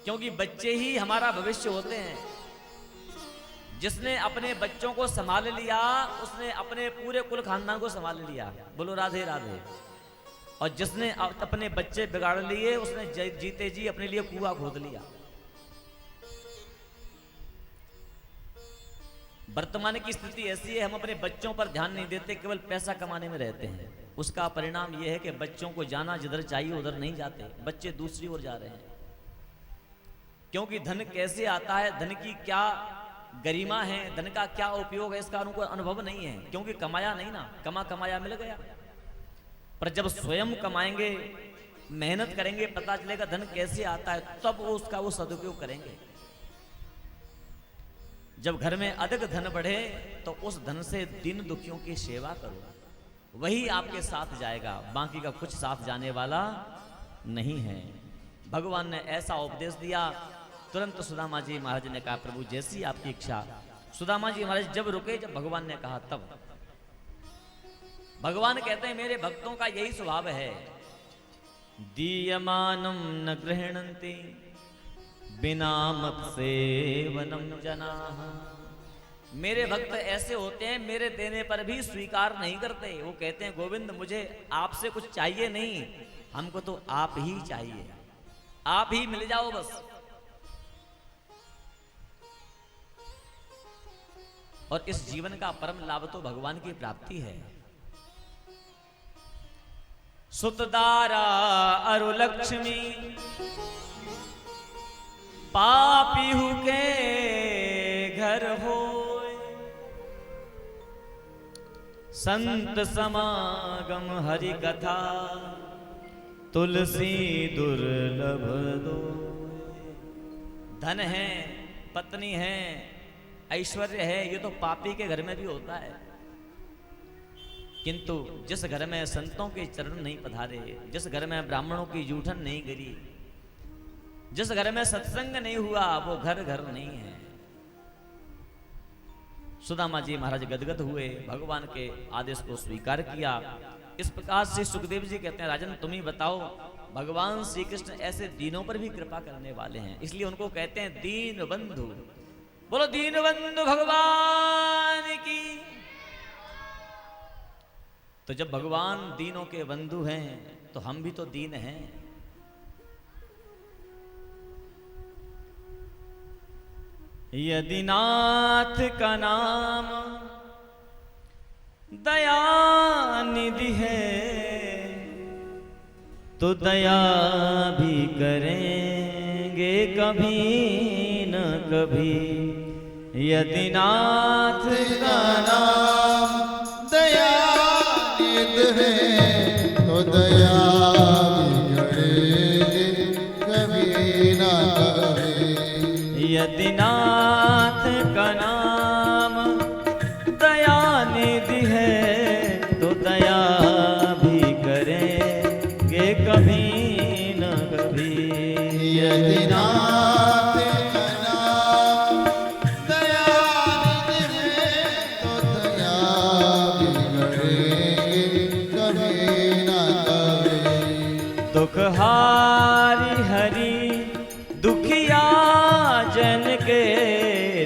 क्योंकि बच्चे ही हमारा भविष्य होते हैं। जिसने अपने बच्चों को संभाल लिया उसने अपने पूरे कुल खानदान को संभाल लिया। बोलो राधे राधे। और जिसने अपने बच्चे बिगाड़ लिए उसने जीते जी अपने लिए कुआं खोद लिया। वर्तमान की स्थिति ऐसी है, हम अपने बच्चों पर ध्यान नहीं देते, केवल पैसा कमाने में रहते हैं। उसका परिणाम यह है कि बच्चों को जाना जिधर चाहिए उधर नहीं जाते, बच्चे दूसरी ओर जा रहे हैं। क्योंकि धन कैसे आता है, धन की क्या गरिमा है, धन का क्या उपयोग है, इसका उनको अनुभव नहीं है। क्योंकि कमाया नहीं ना, कमाया मिल गया। पर जब स्वयं कमाएंगे, मेहनत करेंगे, पता चलेगा धन कैसे आता है, तब उसका वो सदुपयोग करेंगे। जब घर में अधिक धन बढ़े तो उस धन से दीन दुखियों की सेवा करो, वही आपके साथ जाएगा, बाकी का कुछ साथ जाने वाला नहीं है। भगवान ने ऐसा उपदेश दिया। तुरंत सुदामा जी महाराज ने कहा, प्रभु जैसी आपकी इच्छा। सुदामा जी महाराज जब रुके, जब भगवान ने कहा तब। भगवान कहते हैं मेरे भक्तों का यही स्वभाव है, दीयमानम न गृह्णन्ति बिना मत सेवनम जनाः। मेरे भक्त ऐसे होते हैं, मेरे देने पर भी स्वीकार नहीं करते। वो कहते हैं गोविंद मुझे आपसे कुछ चाहिए नहीं, हमको तो आप ही चाहिए, आप ही मिल जाओ बस। और इस जीवन का परम लाभ तो भगवान की प्राप्ति है। सुतदारा अरु लक्ष्मी पापीहु के घर होय, संत समागम हरि कथा तुलसी दुर्लभ दो। धन है, पत्नी है, ऐश्वर्य है, ये तो पापी के घर में भी होता है। किंतु जिस घर में संतों के चरण नहीं पधारे, जिस घर में ब्राह्मणों की जूठन नहीं गिरी, जिस घर में सत्संग नहीं हुआ, वो घर घर नहीं है। सुदामा जी महाराज गदगद हुए, भगवान के आदेश को स्वीकार किया। इस प्रकार से सुखदेव जी कहते हैं राजन तुम ही बताओ, भगवान श्री कृष्ण ऐसे दीनों पर भी कृपा करने वाले हैं, इसलिए उनको कहते हैं दीन बंधु। बोलो दीन बंधु भगवान की। तो जब भगवान दीनों के बंधु हैं तो हम भी तो दीन हैं। यदि नाथ का नाम दया निधि है तो दया भी करेंगे कभी न कभी। यदि नाथ का नाम दया निधि है तो दया भी करेंगे कभी न कभी। यदि नाथ का नाम दया निधि है तो दया भी करेंगे कभी न कभी। यदि नाथ का नाम दया निधि है तो दया भी करेंगे कभी न कभी। दुख हारी हरि दुखिया जन के,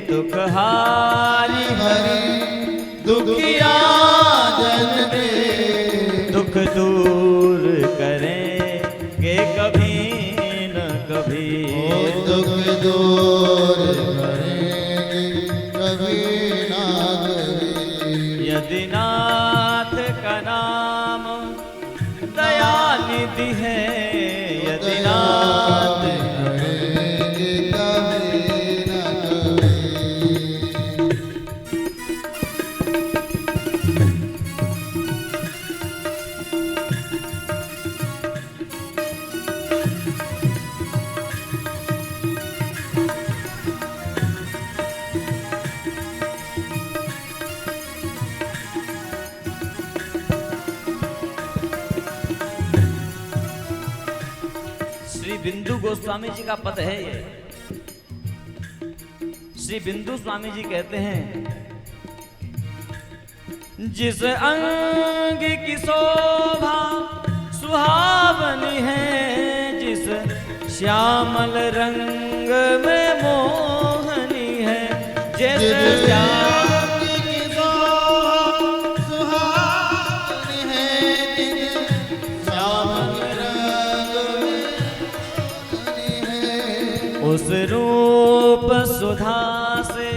दुख हारी हरि दुखिया जन के, दुख दूर करेंगे कभी न कभी। ओ दुख दूर करेंगे कभी ना कभी। यदि नाथ का नाम दया निधि है, यदि नाथ करेंगे कभी ना कभी। श्री बिंदु गोस्वामी जी का पद है ये। श्री बिंदु स्वामी जी कहते हैं जिस अंग की शोभा सुहावनी है, जिस श्यामल रंग में मोहनी है जैसे श्याम की सुहानी है श्यामल रंग में मोहनी है। उस रूप सुधा से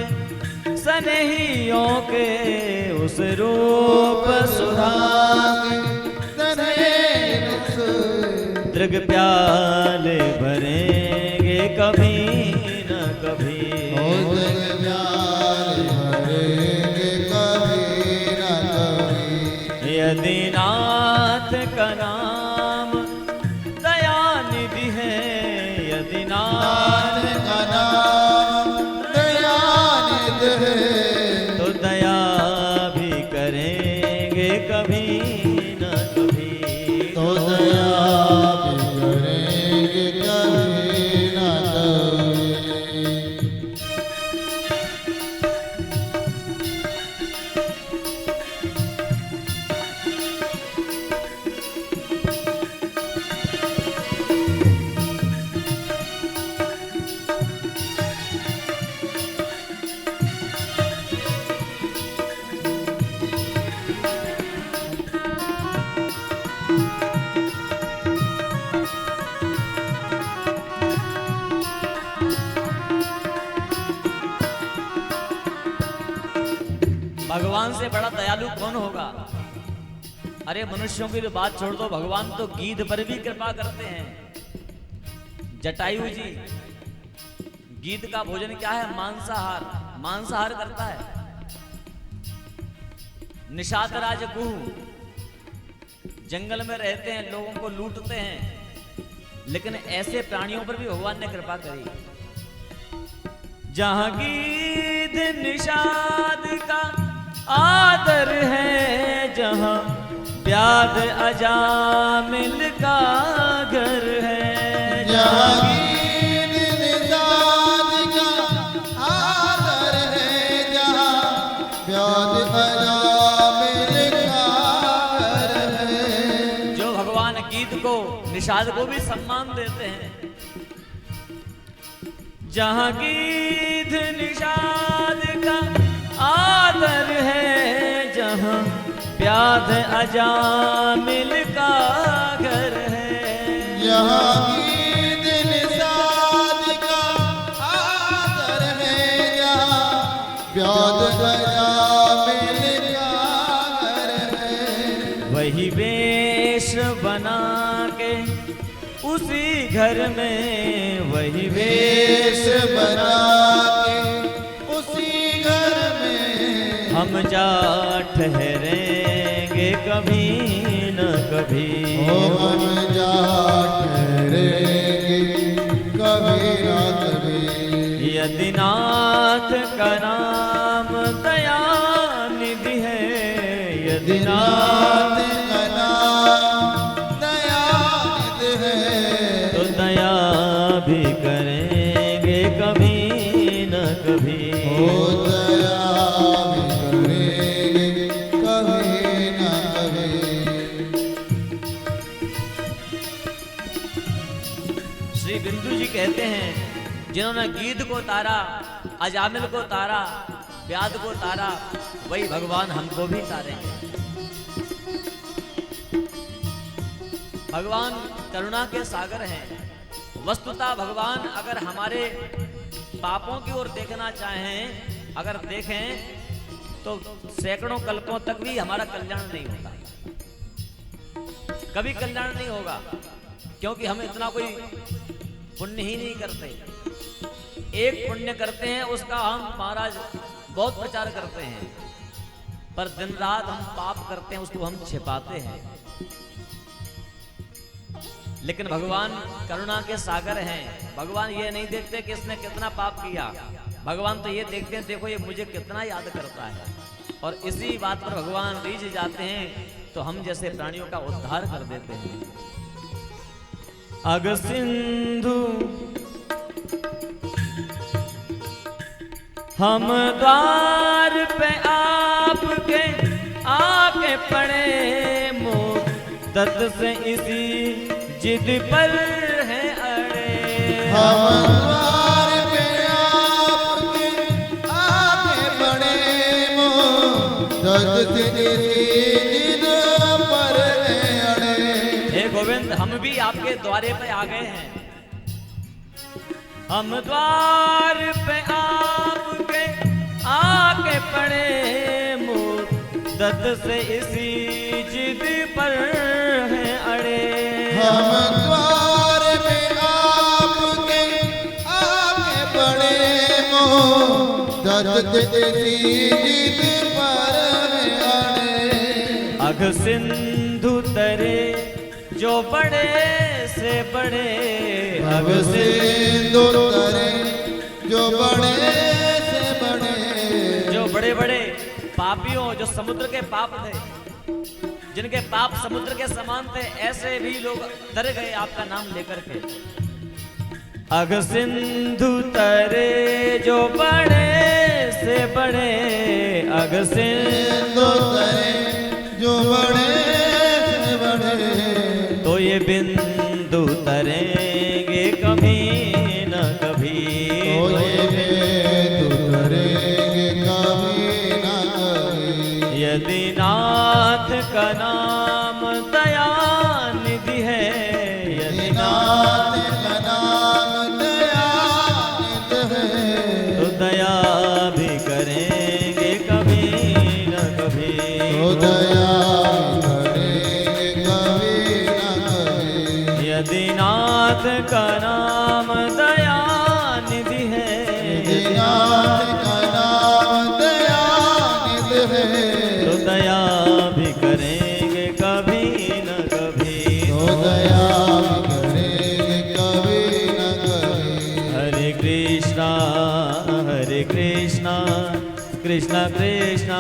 सनहियों के उस रूप सुधा दृग प्याले भरेंगे कभी न कभी यदि नाथ का नाम दयानिधि है यदि नाथ का नाम दयानिधि है तो दया भी करेंगे कभी न कभी तो दया भी करेंगे कभी न कभी। भगवान से बड़ा दयालु कौन होगा? अरे मनुष्यों की तो बात छोड़ दो, भगवान तो गीध पर भी कृपा करते हैं। जटायु जी गीध का भोजन क्या है? मांसाहार। मांसाहार करता है। निषाद राज कुहू जंगल में रहते हैं, लोगों को लूटते हैं, लेकिन ऐसे प्राणियों पर भी भगवान ने कृपा करी। जहां गीध निषाद का आदर है, जहां व्याध अजामिल का घर है, जहाँ गीध निषाद का आदर है, जहाँ व्याध अजामिल का घर है। जो भगवान गीध को निषाद को भी सम्मान देते हैं। जहां गीध निषाद का आदर है, जहां व्याध अजामिल का घर है, यहाँ गीध निषाद का आदर है, जहाँ व्याध अजामिल का घर है। वही वेश बना के उसी घर में, वही वेश बना के उसी घर में हम जा ठहरेंगे कभी न कभी। ओ हम जा ठहरेंगे कभी ना कभी। यदि नाथ का नाम दयानिधि है, यदि नाथ का नाम दयानिधि है, तो दया भी करेंगे कभी न कभी। ओ दया भी करेंगे कभी ना कभी। श्री बिंदु जी कहते हैं, जिन्होंने गीध को तारा, अजामिल को तारा, व्याध को तारा, वही भगवान हमको भी तारेंगे। भगवान करुणा के सागर हैं। वस्तुतः भगवान अगर हमारे पापों की ओर देखना चाहें, अगर देखें तो सैकड़ों कल्पों तक भी हमारा कल्याण नहीं होता, कभी कल्याण नहीं होगा, क्योंकि हम इतना कोई पुण्य ही नहीं करते। एक पुण्य करते हैं, उसका हम महाराज बहुत प्रचार करते हैं, पर दिन रात हम पाप करते हैं, उसको हम छिपाते हैं। लेकिन भगवान करुणा के सागर हैं। भगवान ये नहीं देखते कि इसने कितना पाप किया, भगवान तो ये देखते हैं, देखो ये मुझे कितना याद करता है। और इसी बात पर भगवान रीझ जाते हैं, तो हम जैसे प्राणियों का उद्धार कर देते हैं। अग सिंधु हम द्वार पे आपके आके पड़े, मोह दत्त से इसी जिद पर है अड़े। हम द्वार पे आपके आगे बढ़े मुद्दत से इसी जिद पर अड़े। हे गोविंद, हम भी आपके द्वारे पे आ गए हैं। हम द्वार पे आपके आके पड़े मुद्दत से इसी जिद पर हैं अड़े। हम द्वार पे आपके आगे बढ़े मुद्दत से इसी जिद पर अड़े। अघ सिंधु तरे जो बड़े से बड़े, अघ सिंधु तरे जो बड़े से बड़े, जो बड़े बड़े पापियों, जो समुद्र के पाप थे, जिनके पाप समुद्र के समान थे, ऐसे भी लोग डर गए आपका नाम लेकर के। अघ सिंधु तरे जो बड़े से बड़े, अघ सिंधु तरे जो बड़े से बड़े, तो ये बिंदु तरेंगे कभी न कभी। तो ये बिंदु तरेंगे कभी न कभी। यदि नाथ का नाम दयानिधि है, यदि नाथ का नाम दयानिधि है, तो दया भी करेंगे कभी न कभी। तो दया करेंगे कभी न कभी। यदि नाथ का नाम दयानिधि है, यदि नाथ का नाम दयानिधि है, तो दया भी करेंगे कभी न कभी। तो दया करेंगे कभी न कभी। हरे कृष्णा कृष्णा कृष्णा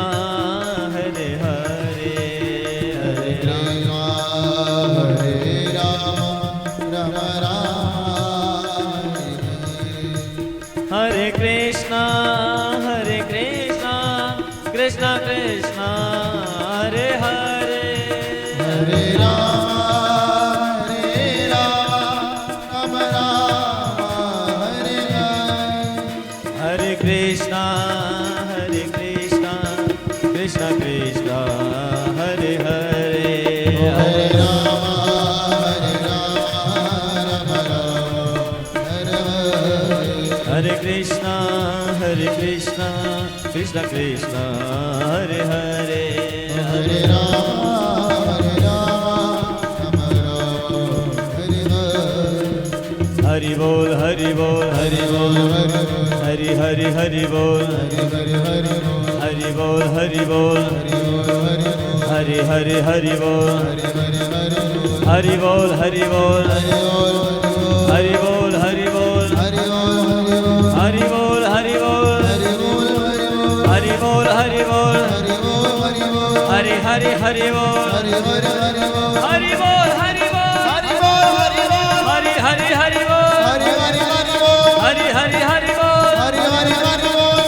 हरे हरे, हरे राम हरे राम राम राम हरे कृष्णा कृष्णा कृष्णा हरे हरे, हरे राम राम राम हरे हरे। हरे कृष्णा कृष्णा कृष्णा हरे हरे, हरे राम राम राम हरे हरे। हरे कृष्णा कृष्णा कृष्णा हरे हरे, हरे राम राम राम हरे हरे। हरि बोल हरि बोल हरि बोल, हरि हरि हरि बोल, हरि बोल हरि बोल, हरि हरि हरि बोल, हरि बोल हरि बोल, हरि बोल हरि बोल, हरि बोल हरि बोल, हरि बोल हरि बोल, हरि हरि हरि बोल, हरि बोल हरि बोल, हरि हरि हरि बोल, हरि हरि हरि बोल,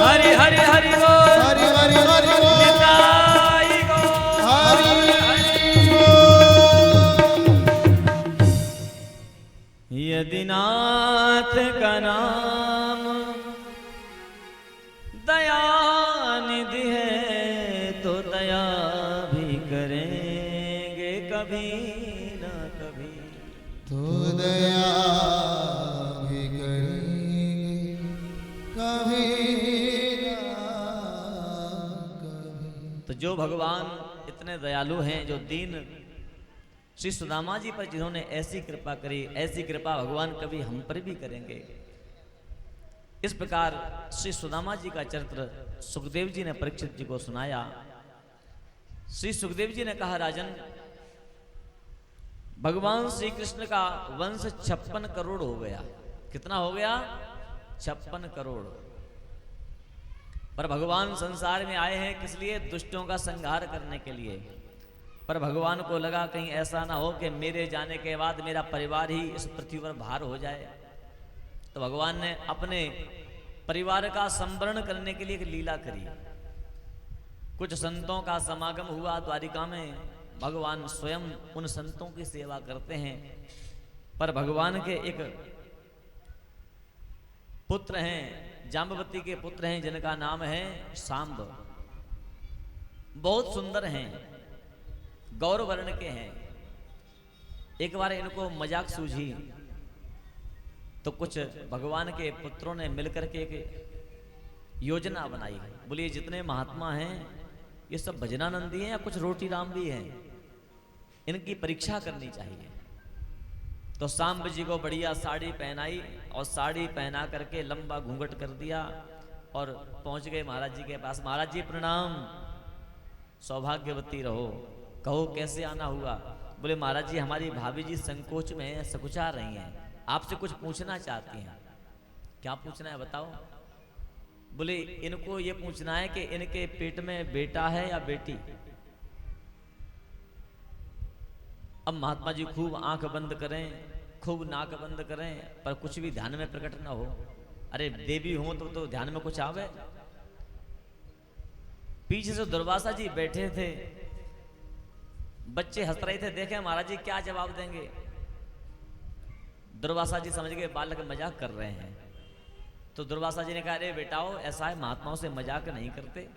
हरि हरि हरि बोल, निताई गो। यदि नाथ का नाम दयानिधि है, तो दया भी करेंगे कभी न कभी। तो दया भी करेंगे कभी ना कभी। तो जो भगवान इतने दयालु हैं, जो दीन श्री सुदामा जी पर जिन्होंने ऐसी कृपा करी, ऐसी कृपा भगवान कभी हम पर भी करेंगे। इस प्रकार श्री सुदामा जी का चरित्र सुखदेव जी ने परीक्षित जी को सुनाया। श्री सुखदेव जी ने कहा, राजन, भगवान श्री कृष्ण का वंश 56 करोड़ हो गया। कितना हो गया? 56 करोड़। पर भगवान संसार में आए हैं किस लिए? दुष्टों का संहार करने के लिए। पर भगवान को लगा कहीं ऐसा ना हो कि मेरे जाने के बाद मेरा परिवार ही इस पृथ्वी पर भार हो जाए। तो भगवान ने अपने परिवार का संवरण करने के लिए एक लीला करी। कुछ संतों का समागम हुआ द्वारिका में। भगवान स्वयं उन संतों की सेवा करते हैं। पर भगवान के एक पुत्र हैं, जाम्बवती के पुत्र हैं जिनका नाम है सांब। बहुत सुंदर हैं, गौर वर्ण के हैं। एक बार इनको मजाक सूझी तो कुछ भगवान के पुत्रों ने मिलकर के एक योजना बनाई। बोलिए जितने महात्मा हैं ये सब भजनानंदी हैं या कुछ रोटी राम भी हैं, इनकी परीक्षा करनी चाहिए। तो सांब जी को बढ़िया साड़ी पहनाई और साड़ी पहना करके लंबा घूंघट कर दिया और पहुंच गए महाराज जी के पास। महाराज जी प्रणाम, सौभाग्यवती रहो, कहो कैसे आना हुआ। बोले महाराज जी हमारी भाभी जी संकोच में सकुचा रही हैं, आपसे कुछ पूछना चाहती हैं। क्या पूछना है बताओ। बोले इनको ये पूछना है कि इनके पेट में बेटा है या बेटी। अब महात्मा जी खूब आंख बंद करें, खूब नाक बंद करें, पर कुछ भी ध्यान में प्रकट ना हो। अरे देवी हो तो ध्यान में कुछ आवे। पीछे से दुर्वासा जी बैठे थे, बच्चे हंस रहे थे, देखे महाराज जी क्या जवाब देंगे। दुर्वासा जी समझ गए बालक मजाक कर रहे हैं। तो दुर्वासा जी ने कहा अरे बेटाओ ऐसा है, महात्माओं से मजाक नहीं करते।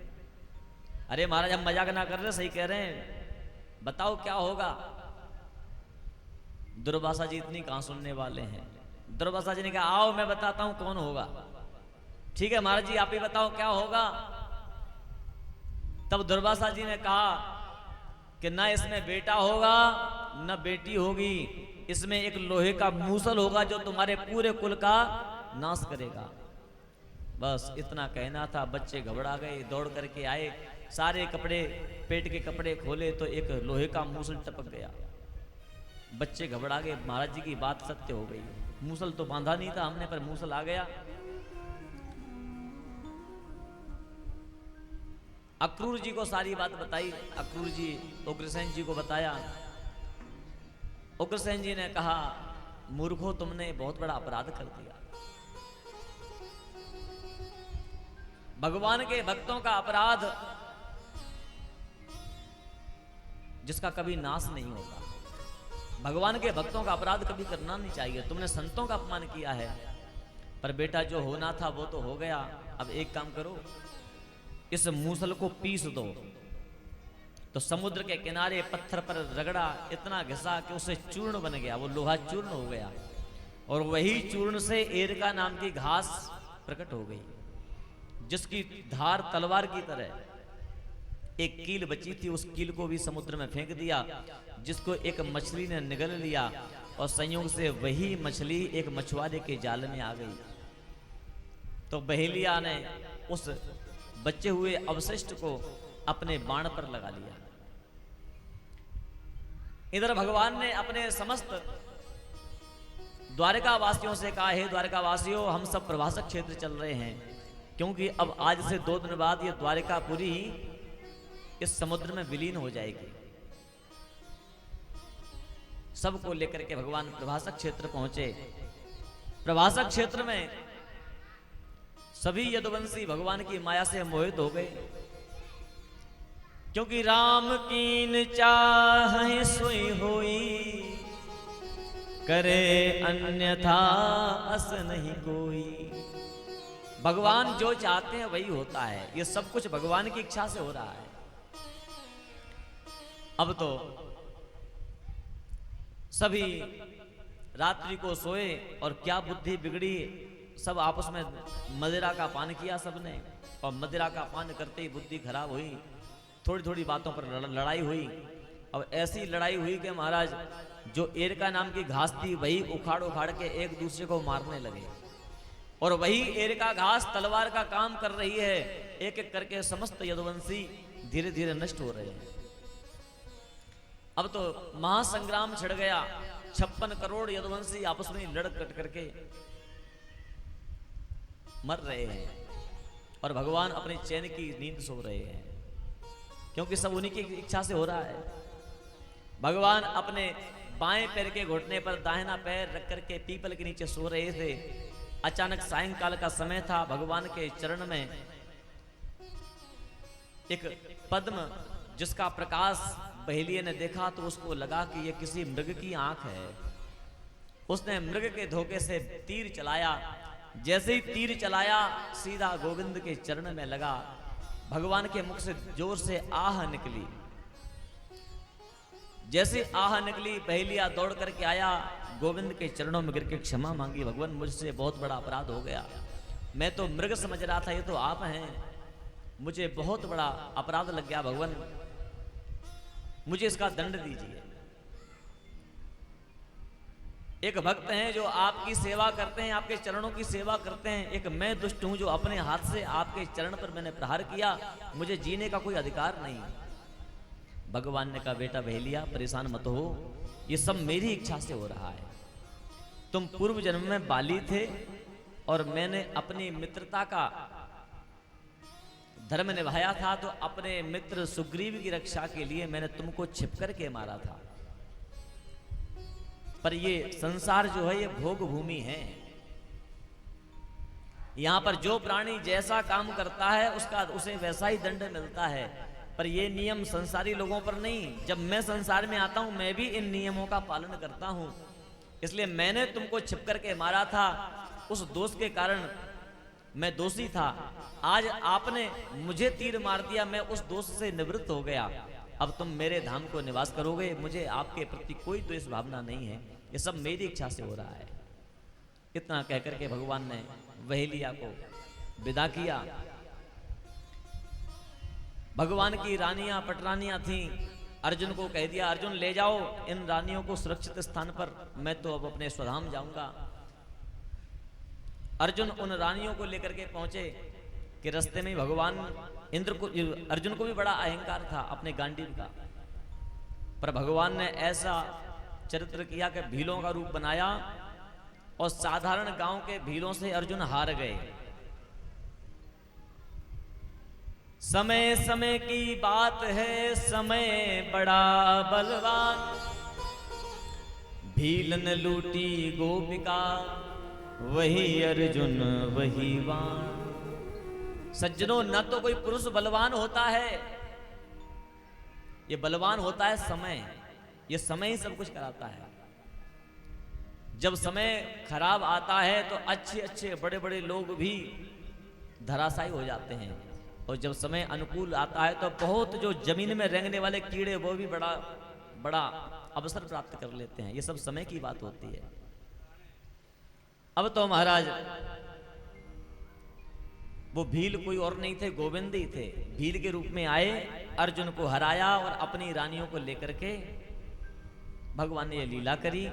अरे महाराज हम मजाक ना कर रहे, सही कह रहे हैं, बताओ क्या होगा। दुर्वासा जी इतनी कहां सुनने वाले हैं। दुर्वासा जी ने कहा आओ मैं बताता हूं कौन होगा। ठीक है महाराज जी आप ही बताओ क्या होगा। तब दुर्वासा जी ने कहा कि ना इसमें बेटा होगा ना बेटी होगी, इसमें एक लोहे का मूसल होगा जो तुम्हारे पूरे कुल का नाश करेगा। बस इतना कहना था। बच्चे घबरा गए, दौड़ करके आए, सारे कपड़े पेट के कपड़े खोले तो एक लोहे का मूसल टपक गया। बच्चे घबरा गए, महाराज जी की बात सत्य हो गई। मूसल तो बांधा नहीं था हमने, पर मूसल आ गया। अक्रूर जी को सारी बात बताई। अक्रूर जी उग्रसेन जी को बताया। उग्रसेन जी ने कहा मूर्खों तुमने बहुत बड़ा अपराध कर दिया। भगवान के भक्तों का अपराध जिसका कभी नाश नहीं होता। भगवान के भक्तों का अपराध कभी करना नहीं चाहिए। तुमने संतों का अपमान किया है, पर बेटा जो होना था वो तो हो गया। अब एक काम करो, इस मूसल को पीस दो। तो समुद्र के किनारे पत्थर पर रगड़ा, इतना घिसा कि उसे चूर्ण बन गया, वो लोहा चूर्ण हो गया। और वही चूर्ण से एरका नाम की घास प्रकट हो गई, जिसकी धार तलवार की तरह। एक कील बची थी, उस कील को भी समुद्र में फेंक दिया, जिसको एक मछली ने निगल लिया और संयोग से वही मछली एक मछुआरे के जाल में आ गई। तो बहेलिया ने उस बचे हुए अवशिष्ट को अपने बाण पर लगा लिया। इधर भगवान ने अपने समस्त द्वारका वासियों से कहा हे द्वारका वासियों, हम सब प्रभासक क्षेत्र चल रहे हैं, क्योंकि अब आज से 2 दिन बाद ये द्वारकापुरी इस समुद्र में विलीन हो जाएगी। सबको लेकर के भगवान प्रभासक क्षेत्र पहुंचे। प्रभासक क्षेत्र में सभी यदुवंशी भगवान की माया से मोहित हो गए, क्योंकि राम कीन चाहे सोई होई, करे अन्यथा अस नहीं कोई। भगवान जो चाहते हैं वही होता है। ये सब कुछ भगवान की इच्छा से हो रहा है। अब तो सभी रात्रि को सोए और क्या बुद्धि बिगड़ी, सब आपस में मदिरा का पान किया सबने, और मदिरा का पान करते ही बुद्धि खराब हुई। थोड़ी थोड़ी बातों पर लड़ाई हुई। अब ऐसी लड़ाई हुई कि महाराज जो एरका नाम की घास थी वही उखाड़ उखाड़ के एक दूसरे को मारने लगे, और वही एरका घास तलवार का काम कर रही है। एक एक करके समस्त यदुवंशी धीरे धीरे नष्ट हो रहे हैं। अब तो महासंग्राम छिड़ गया। 56 करोड़ यदुवंशी आपस में लड़ कट करके मर रहे हैं, और भगवान अपने चैन की नींद सो रहे हैं, क्योंकि सब उन्हीं की इच्छा से हो रहा है। भगवान अपने बाएं पैर के घुटने पर दाहिना पैर रख करके पीपल के नीचे सो रहे थे। अचानक सायंकाल का समय था। भगवान के चरण में एक पद्म जिसका प्रकाश बहेलिये ने देखा तो उसको लगा कि यह किसी मृग की आंख है। उसने मृग के धोखे से तीर चलाया। जैसे ही तीर चलाया सीधा गोविंद के चरण में लगा। भगवान के मुख से जोर से आह निकली। जैसे आह निकली बहेलिया दौड़ करके आया, गोविंद के चरणों में गिर के क्षमा मांगी, भगवान मुझसे बहुत बड़ा अपराध हो गया, मैं तो मृग समझ रहा था, ये तो आप हैं, मुझे बहुत बड़ा अपराध लग गया, भगवान मुझे इसका दंड दीजिए। एक भक्त हैं जो आपकी सेवा करते हैं, आपके चरणों की सेवा करते हैं, एक मैं दुष्ट हूं जो अपने हाथ से आपके चरण पर मैंने प्रहार किया, मुझे जीने का कोई अधिकार नहीं। भगवान ने कहा बेटा बहेलिया परेशान मत हो, ये सब मेरी इच्छा से हो रहा है। तुम पूर्व जन्म में बाली थे और मैंने अपनी मित्रता का धर्म निभाया था, तो अपने मित्र सुग्रीव की रक्षा के लिए मैंने तुमको छिप करके मारा था। पर ये संसार जो है ये भोग भूमि है, यहां पर जो प्राणी जैसा काम करता है उसका उसे वैसा ही दंड मिलता है। पर ये नियम संसारी लोगों पर नहीं। जब मैं संसार में आता हूं मैं भी इन नियमों का पालन करता हूं, इसलिए मैंने तुमको छिप करके मारा था, उस दोष के कारण मैं दोषी था। आज आपने मुझे तीर मार दिया, मैं उस दोष से निवृत्त हो गया, अब तुम मेरे धाम को निवास करोगे, मुझे आपके प्रति कोई द्वेष भावना नहीं है, ये सब मेरी इच्छा से हो रहा है। इतना कहकर के भगवान ने बहेलिया को विदा किया। भगवान की रानियां पटरानियां थीं, अर्जुन को कह दिया अर्जुन ले जाओ इन रानियों को सुरक्षित स्थान पर, मैं तो अब अपने स्वधाम जाऊंगा। अर्जुन उन रानियों को लेकर के पहुंचे कि रास्ते में भगवान इंद्र को, अर्जुन को भी बड़ा अहंकार था अपने गांडीव का, पर भगवान ने ऐसा चरित्र किया कि भीलों का रूप बनाया और साधारण गांव के भीलों से अर्जुन हार गए। समय समय की बात है, समय बड़ा बलवान, भील ने लूटी गोपिका, वही अर्जुन वही वान। सज्जनों न तो कोई पुरुष बलवान होता है, ये बलवान होता है समय, ये समय ही सब कुछ कराता है। जब समय खराब आता है तो अच्छे अच्छे बड़े बड़े लोग भी धराशायी हो जाते हैं, और जब समय अनुकूल आता है तो बहुत जो जमीन में रेंगने वाले कीड़े वो भी बड़ा बड़ा अवसर प्राप्त कर लेते हैं। ये सब समय की बात होती है। अब तो महाराज वो भील कोई और नहीं थे, गोविंद ही थे। भील के रूप में आए, अर्जुन को हराया और अपनी रानियों को लेकर के भगवान ने ये लीला करी।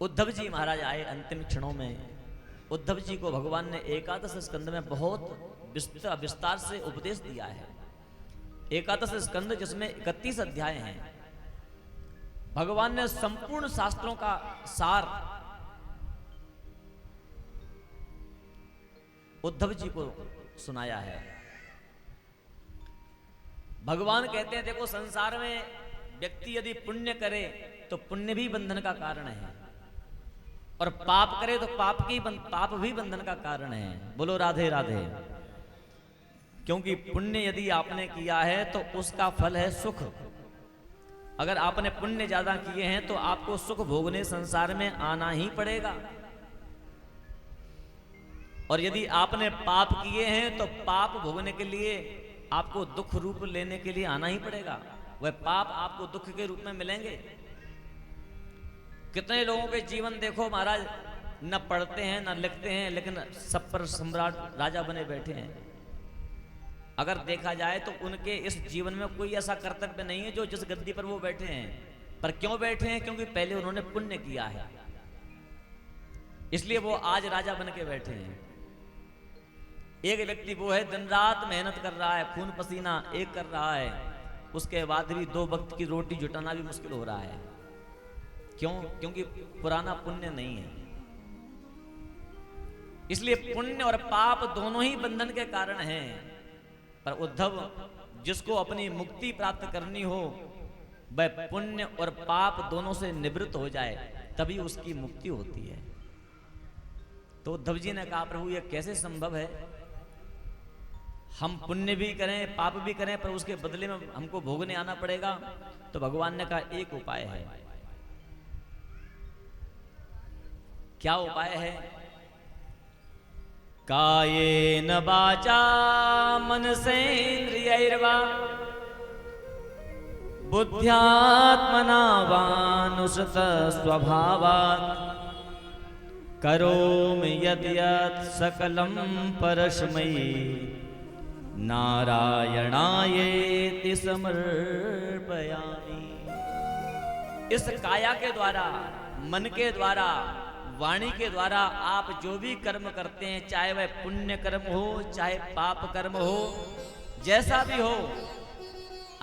उद्धव जी महाराज आए अंतिम क्षणों में। उद्धव जी को भगवान ने एकादश स्कंद में बहुत विस्तार से उपदेश दिया है। एकादश स्कंद जिसमें 31 अध्याय हैं, भगवान ने संपूर्ण शास्त्रों का सार उद्धव जी को सुनाया है। भगवान कहते हैं देखो संसार में व्यक्ति यदि पुण्य करे तो पुण्य भी बंधन का कारण है, और पाप करे तो पाप भी बंधन का कारण है। बोलो राधे राधे। क्योंकि पुण्य यदि आपने किया है तो उसका फल है सुख। अगर आपने पुण्य ज्यादा किए हैं तो आपको सुख भोगने संसार में आना ही पड़ेगा, और यदि आपने पाप किए हैं तो पाप भोगने के लिए आपको दुख रूप लेने के लिए आना ही पड़ेगा। वह पाप आपको दुख के रूप में मिलेंगे। कितने लोगों के जीवन देखो महाराज, न पढ़ते हैं न लिखते हैं, लेकिन सब पर सम्राट राजा बने बैठे हैं। अगर देखा जाए तो उनके इस जीवन में कोई ऐसा कर्तव्य नहीं है जो जिस गद्दी पर वो बैठे हैं। पर क्यों बैठे हैं? क्योंकि पहले उन्होंने पुण्य किया है, इसलिए वो आज राजा बन के बैठे हैं। एक व्यक्ति वो है दिन रात मेहनत कर रहा है, खून पसीना एक कर रहा है, उसके बाद भी 2 वक्त की रोटी जुटाना भी मुश्किल हो रहा है। क्यों? क्योंकि पुराना पुण्य नहीं है। इसलिए पुण्य और पाप दोनों ही बंधन के कारण हैं। पर उद्धव, जिसको अपनी मुक्ति प्राप्त करनी हो वह पुण्य और पाप दोनों से निवृत्त हो जाए, तभी उसकी मुक्ति होती है। तो उद्धव जी ने कहा प्रभु ये कैसे संभव है? हम पुण्य भी करें पाप भी करें पर उसके बदले में हमको भोगने आना पड़ेगा। तो भगवान ने कहा एक उपाय है। क्या उपाय है? कायेन वाचा मनसेन्द्रियैर्वा बुद्ध्यात्मना वानुसृत स्वभावात् करोमि यद्यत् सकलं परस्मै नारायणायेति समर्पयामि। इस काया के द्वारा, मन के द्वारा, वाणी के द्वारा आप जो भी कर्म करते हैं, चाहे वह पुण्य कर्म हो चाहे पाप कर्म हो, जैसा भी हो,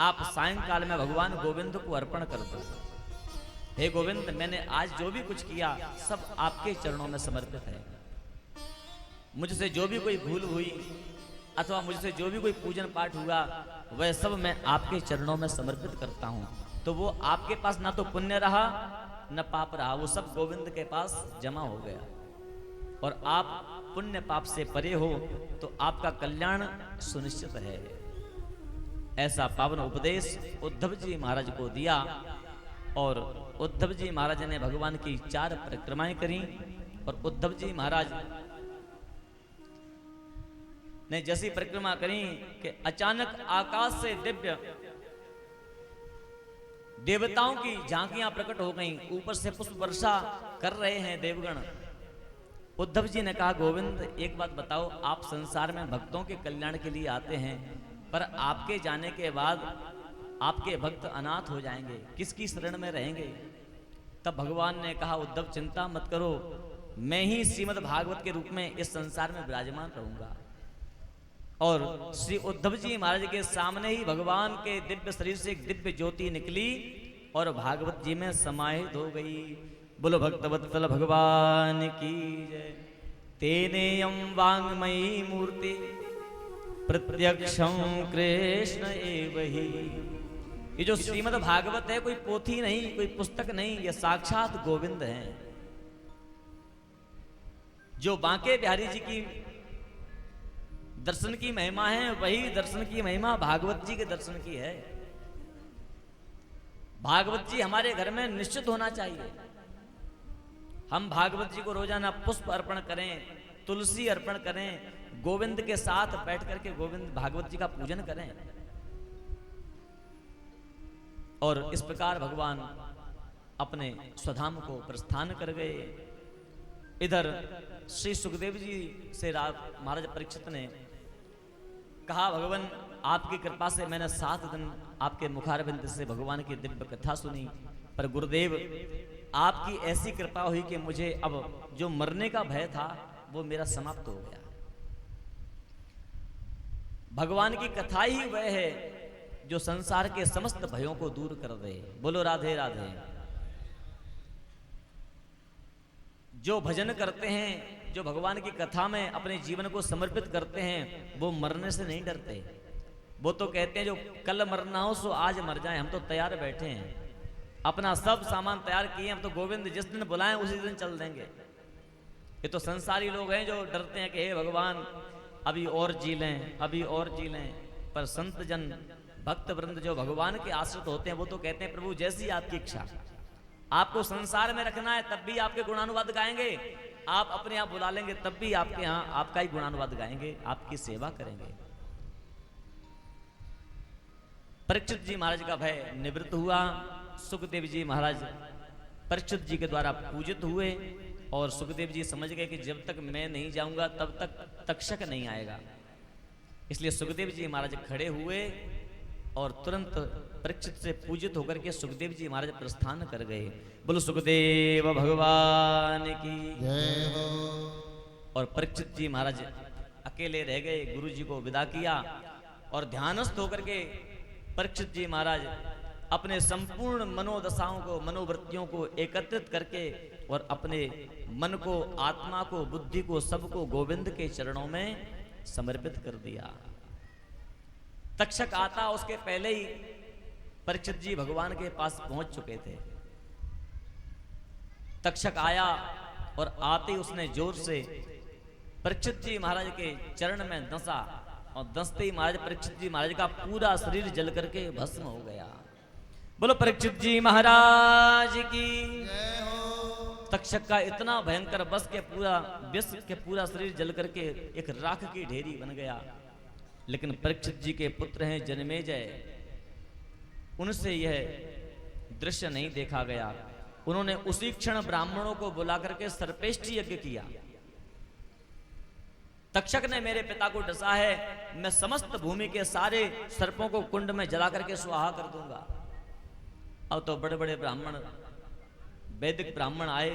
आप सायंकाल में भगवान गोविंद को अर्पण कर दो। हे गोविंद, मैंने आज जो भी कुछ किया सब आपके चरणों में समर्पित है। मुझसे जो भी कोई भूल हुई अथवा मुझसे जो भी कोई पूजन पाठ हुआ वह सब मैं आपके चरणों में समर्पित करता हूँ। तो वो आपके पास ना तो पुण्य रहा न पाप रहा, वो सब गोविंद के पास जमा हो गया। और आप पुण्य पाप से परे हो तो आपका कल्याण सुनिश्चित है। ऐसा पावन उपदेश उद्धव जी महाराज को दिया और उद्धव जी महाराज ने भगवान की 4 परिक्रमाएं करी। और उद्धव जी महाराज ने जैसी परिक्रमा करी कि अचानक आकाश से दिव्य देवताओं की झांकियां प्रकट हो गईं, ऊपर से पुष्प वर्षा कर रहे हैं देवगण। उद्धव जी ने कहा, गोविंद एक बात बताओ, आप संसार में भक्तों के कल्याण के लिए आते हैं, पर आपके जाने के बाद आपके भक्त अनाथ हो जाएंगे, किसकी शरण में रहेंगे? तब भगवान ने कहा, उद्धव चिंता मत करो, मैं ही श्रीमद् भागवत के रूप में इस संसार में विराजमान रहूंगा। और श्री उद्धव जी महाराज के सामने ही भगवान के दिव्य शरीर से एक दिव्य ज्योति निकली और भागवत जी में समाहित हो गई। बोलो भक्तवत्सल भगवान की जय। तेनेयं वाङ्मयी मूर्ति प्रत्यक्षं कृष्ण एव ही। ये जो श्रीमद् भागवत है कोई पोथी नहीं, कोई पुस्तक नहीं, ये साक्षात गोविंद हैं। जो बांके बिहारी जी की दर्शन की महिमा है, वही दर्शन की महिमा भागवत जी के दर्शन की है। भागवत जी हमारे घर में निश्चित होना चाहिए। हम भागवत जी को रोजाना पुष्प अर्पण करें, तुलसी अर्पण करें, गोविंद के साथ बैठ करके गोविंद भागवत जी का पूजन करें। और इस प्रकार भगवान अपने स्वधाम को प्रस्थान कर गए। इधर श्री सुखदेव जी से महाराज परीक्षित ने कहा, भगवान आपकी कृपा से मैंने 7 दिन आपके मुखारविंद से भगवान की दिव्य कथा सुनी, पर गुरुदेव आपकी ऐसी कृपा हुई कि मुझे अब जो मरने का भय था वो मेरा समाप्त हो गया। भगवान की कथा ही वह है जो संसार के समस्त भयों को दूर कर दे। बोलो राधे राधे। जो भजन करते हैं, जो भगवान की कथा में अपने जीवन को समर्पित करते हैं, वो मरने से नहीं डरते। वो तो कहते हैं जो कल मरना हो सो आज मर जाए, हम तो तैयार बैठे हैं, अपना सब सामान तैयार किए, हम तो गोविंद जिस दिन बुलाएं उसी दिन चल देंगे। ये तो संसारी लोग हैं जो डरते हैं कि हे भगवान अभी और जी लें, अभी और जी लें। पर संत जन भक्त वृंद जो भगवान के आश्रित होते हैं वो तो कहते हैं प्रभु जैसी आपकी इच्छा, आपको संसार में रखना है तब भी आपके गुणानुवाद गाएंगे, आप अपने आप बुला लेंगे तब भी आपके यहाँ आपका ही गुणानुवाद गाएंगे, आपकी सेवा करेंगे। परीक्षित जी महाराज का भय निवृत्त हुआ। सुखदेव जी महाराज परीक्षित जी के द्वारा पूजित हुए और सुखदेव जी समझ गए कि जब तक मैं नहीं जाऊंगा तब तक तक्षक नहीं आएगा। इसलिए सुखदेव जी महाराज खड़े हुए और तुरंत परीक्षित से पूजित होकर के सुखदेव जी महाराज प्रस्थान कर गए। बोलो सुखदेव भगवान की जय हो। और परीक्षित जी महाराज अकेले रह गए, गुरु जी को विदा किया और ध्यानस्थ होकर के परीक्षित जी महाराज अपने संपूर्ण मनोदशाओं को, मनोवृत्तियों को एकत्रित करके और अपने मन को, आत्मा को, बुद्धि को, सबको गोविंद के चरणों में समर्पित कर दिया। तक्षक आता उसके पहले ही परीक्षित जी भगवान के पास पहुंच चुके थे। तक्षक आया और आते ही उसने जोर से परीक्षित जी महाराज के चरण में दंसा और दंसते ही महाराज परीक्षित जी महाराज का पूरा शरीर जल करके भस्म हो गया। बोलो परीक्षित जी महाराज की जय हो। तक्षक का इतना भयंकर बस के पूरा विष के पूरा शरीर जल करके एक राख की ढेरी बन गया। लेकिन परीक्षित जी के पुत्र हैं जन्मेजय, उनसे यह दृश्य नहीं देखा गया। उन्होंने उसी क्षण ब्राह्मणों को बुला करके सर्पेष्टि यज्ञ किया। तक्षक ने मेरे पिता को डसा है, मैं समस्त भूमि के सारे सर्पों को कुंड में जला करके स्वाहा कर दूंगा। अब तो बड़े बड़े ब्राह्मण, वैदिक ब्राह्मण आए,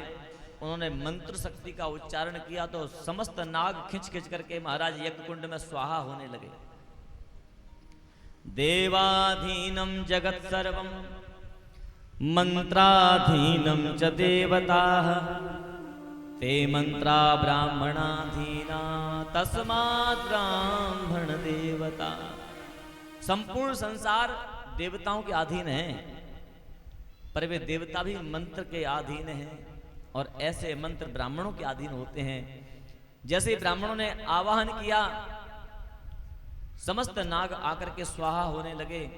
उन्होंने मंत्र शक्ति का उच्चारण किया तो समस्त नाग खिंच खिंच करके महाराज यज्ञ कुंड में स्वाहा होने लगे। देवाधीनम जगत सर्वम मंत्राधीनम च देवताः ते मंत्रा ब्राह्मणाधीना तस्मात् ब्राह्मण देवता। संपूर्ण संसार देवताओं के अधीन है, पर वे देवता भी मंत्र के अधीन हैं, और ऐसे मंत्र ब्राह्मणों के अधीन होते हैं। जैसे ब्राह्मणों ने आवाहन किया, समस्त नाग आकर के स्वाहा होने लगे।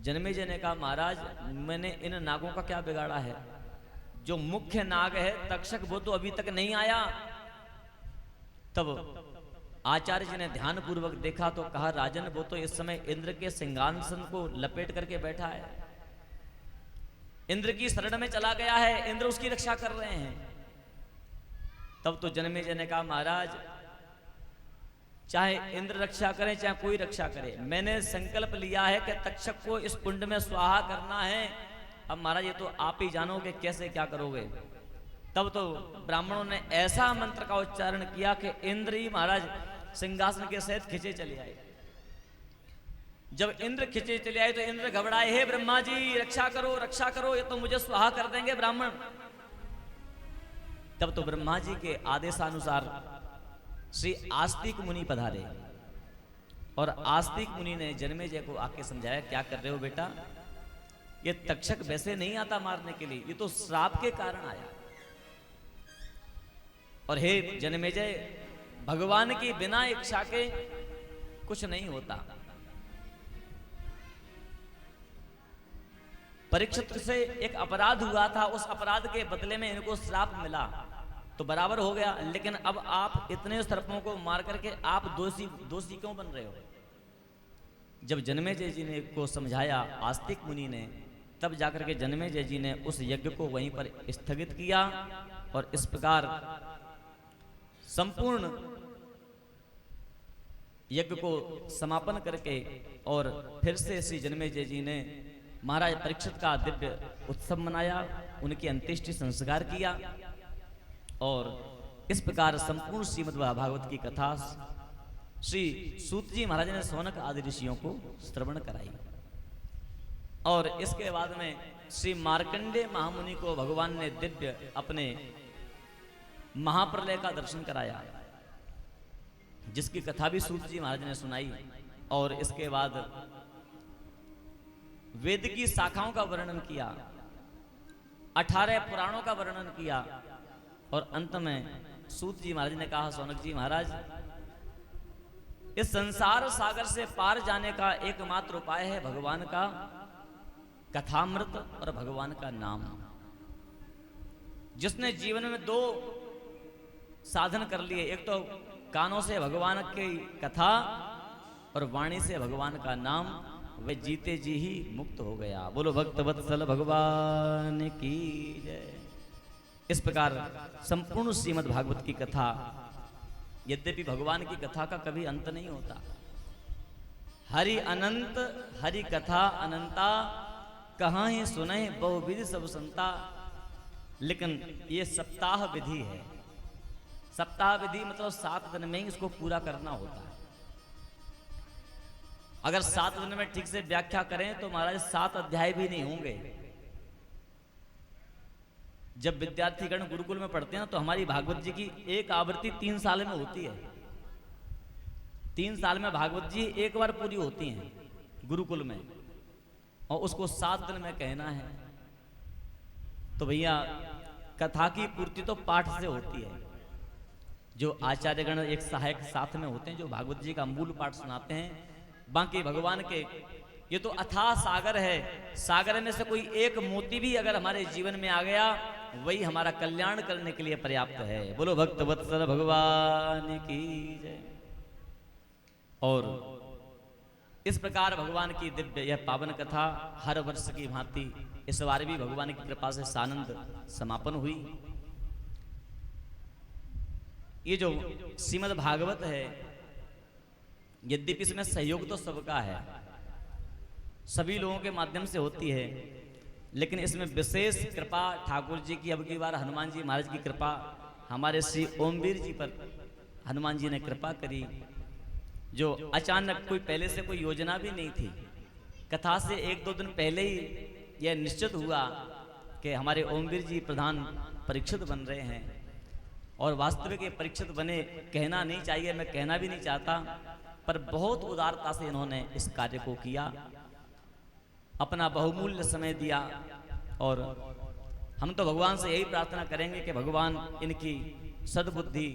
जन्मेजय ने कहा, महाराज मैंने इन नागों का क्या बिगाड़ा है? जो मुख्य नाग है तक्षक, वो तो अभी तक नहीं आया। तब आचार्य जी ने ध्यान पूर्वक देखा तो कहा, राजन वो तो इस समय इंद्र के सिंहासन को लपेट करके बैठा है, इंद्र की शरण में चला गया है, इंद्र उसकी रक्षा कर रहे हैं। तब तो जन्मेजय ने कहा, महाराज चाहे इंद्र रक्षा करें चाहे कोई रक्षा करे, मैंने संकल्प लिया है कि तक्षक को इस कुंड में स्वाहा करना है। अब महाराज ये तो आप ही जानोगे कैसे क्या करोगे। तब तो ब्राह्मणों ने ऐसा मंत्र का उच्चारण किया कि इंद्र ही महाराज सिंहासन के सहित खिंचे चले आए। जब इंद्र खिंचे चले आए तो इंद्र घबराए, हे ब्रह्मा जी रक्षा करो, ये तो मुझे स्वाहा कर देंगे ब्राह्मण। तब तो ब्रह्मा जी के आदेशानुसार श्री आस्तिक मुनि पधारे, और आस्तिक मुनि ने जन्मेजय को आके समझाया, क्या कर रहे हो बेटा, ये तक्षक वैसे नहीं आता मारने के लिए, ये तो श्राप के कारण आया। और हे जन्मेजय, भगवान की बिना इच्छा के कुछ नहीं होता। परीक्षित से एक अपराध हुआ था, उस अपराध के बदले में इनको श्राप मिला तो बराबर हो गया। लेकिन अब आप इतने सर्पों को मार करके आप दोषी क्यों बन रहे हो? जब जन्मेजय जी ने को समझाया आस्तिक मुनि ने, तब जाकर के जन्मेजय जी ने उस यज्ञ को वहीं पर स्थगित किया, और इस प्रकार संपूर्ण यज्ञ को समापन करके और फिर से श्री जन्मेजय जी ने महाराज परीक्षित का दिव्य उत्सव मनाया, उनकी अंत्येष्टि संस्कार किया, और इस प्रकार संपूर्ण श्रीमद् भागवत की कथा श्री सूत जी महाराज ने सौनक आदि ऋषियों को श्रवण कराई। और इसके बाद में श्री मार्कंडेय महामुनि को भगवान ने दिव्य अपने महाप्रलय का दर्शन कराया, जिसकी कथा भी सूत जी महाराज ने सुनाई। और इसके बाद वेद की शाखाओं का वर्णन किया, 18 पुराणों का वर्णन किया, और अंत में सूत जी महाराज ने कहा, सौनक जी महाराज इस संसार सागर से पार जाने का एकमात्र उपाय है भगवान का कथामृत और भगवान का नाम। जिसने जीवन में 2 साधन कर लिए, एक तो कानों से भगवान की कथा और वाणी से भगवान का नाम, वे जीते जी ही मुक्त हो गया। बोलो भक्त वत्सल भगवान की जय। इस प्रकार संपूर्ण श्रीमद् भागवत की कथा, यद्यपि भगवान की कथा का कभी अंत नहीं होता, हरि अनंत हरि कथा अनंता, कहाँ ही सुने बहुविधि सब संता। लेकिन ये सप्ताह विधि है। सप्ताह विधि मतलब 7 दिन में ही इसको पूरा करना होता है। अगर 7 दिन में ठीक से व्याख्या करें तो महाराज 7 अध्याय भी नहीं होंगे। जब विद्यार्थीगण गुरुकुल में पढ़ते हैं ना, तो हमारी भागवत जी की एक आवृत्ति 3 साल में होती है। 3 साल में भागवत जी एक बार पूरी होती हैं गुरुकुल में, और उसको 7 दिन में कहना है। तो भैया कथा की पूर्ति तो पाठ से होती है। जो आचार्यगण एक सहायक साथ में होते हैं, जो भागवत जी का मूल पाठ सुनाते हैं। बाकी भगवान के ये तो अथाह सागर है, सागर में से कोई एक मोती भी अगर हमारे जीवन में आ गया, वही हमारा कल्याण करने के लिए पर्याप्त है। बोलो भक्त वत्सल भगवान की जय। और इस प्रकार भगवान की दिव्य यह पावन कथा हर वर्ष की भांति इस बार भी भगवान की कृपा से सानंद समापन हुई। ये जो श्रीमद् भागवत है, यद्यपि इसमें सहयोग तो सबका है, सभी लोगों के माध्यम से होती है, लेकिन इसमें विशेष कृपा ठाकुर जी की, अब की बार हनुमान जी महाराज की कृपा, हमारे श्री ओमवीर जी पर हनुमान जी ने कृपा करी, जो अचानक कोई पहले से कोई योजना भी नहीं थी। कथा से 1-2 दिन पहले ही यह निश्चित हुआ कि हमारे ओमवीर जी प्रधान परीक्षित बन रहे हैं। और वास्तविक ये परीक्षित बने कहना नहीं चाहिए, मैं कहना भी नहीं चाहता, पर बहुत उदारता से इन्होंने इस कार्य को किया, अपना बहुमूल्य समय दिया। और हम तो भगवान से यही प्रार्थना करेंगे कि भगवान इनकी सद्बुद्धि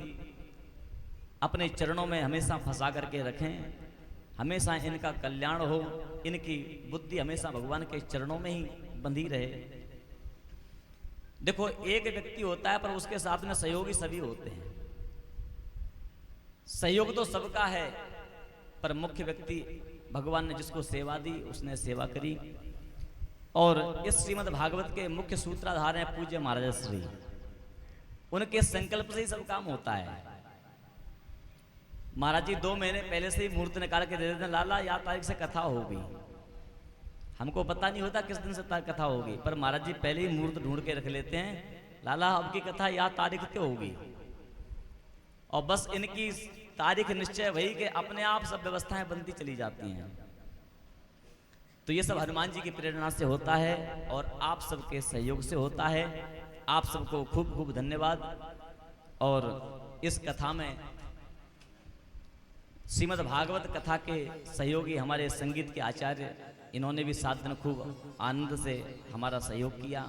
अपने चरणों में हमेशा फंसा करके रखें, हमेशा इनका कल्याण हो, इनकी बुद्धि हमेशा भगवान के चरणों में ही बंधी रहे। देखो, एक व्यक्ति होता है पर उसके साथ में सहयोगी सभी होते हैं। सहयोग तो सबका है, पर मुख्य व्यक्ति भगवान ने जिसको सेवा दी उसने सेवा करी। और इस श्रीमद् भागवत के मुख्य सूत्रधार हैं पूज्य महाराज श्री, उनके संकल्प से ही सब काम होता है। महाराज जी 2 महीने पहले से ही मुहूर्त निकाल के दे देते हैं, लाला या तारीख से कथा होगी। हमको पता नहीं होता किस दिन से कथा होगी, पर महाराज जी पहले ही मुहूर्त ढूंढ के रख लेते हैं, लाला अब की कथा या तारीख से होगी। और बस इनकी तारीख निश्चय वही कि अपने आप सब व्यवस्थाएं बनती चली जाती हैं। तो ये सब हनुमान जी की प्रेरणा से होता है और आप सबके सहयोग से होता है। आप सबको खूब खूब धन्यवाद। और इस कथा में श्रीमद् भागवत कथा के सहयोगी हमारे संगीत के आचार्य, इन्होंने भी 7 दिन खूब आनंद से हमारा सहयोग किया।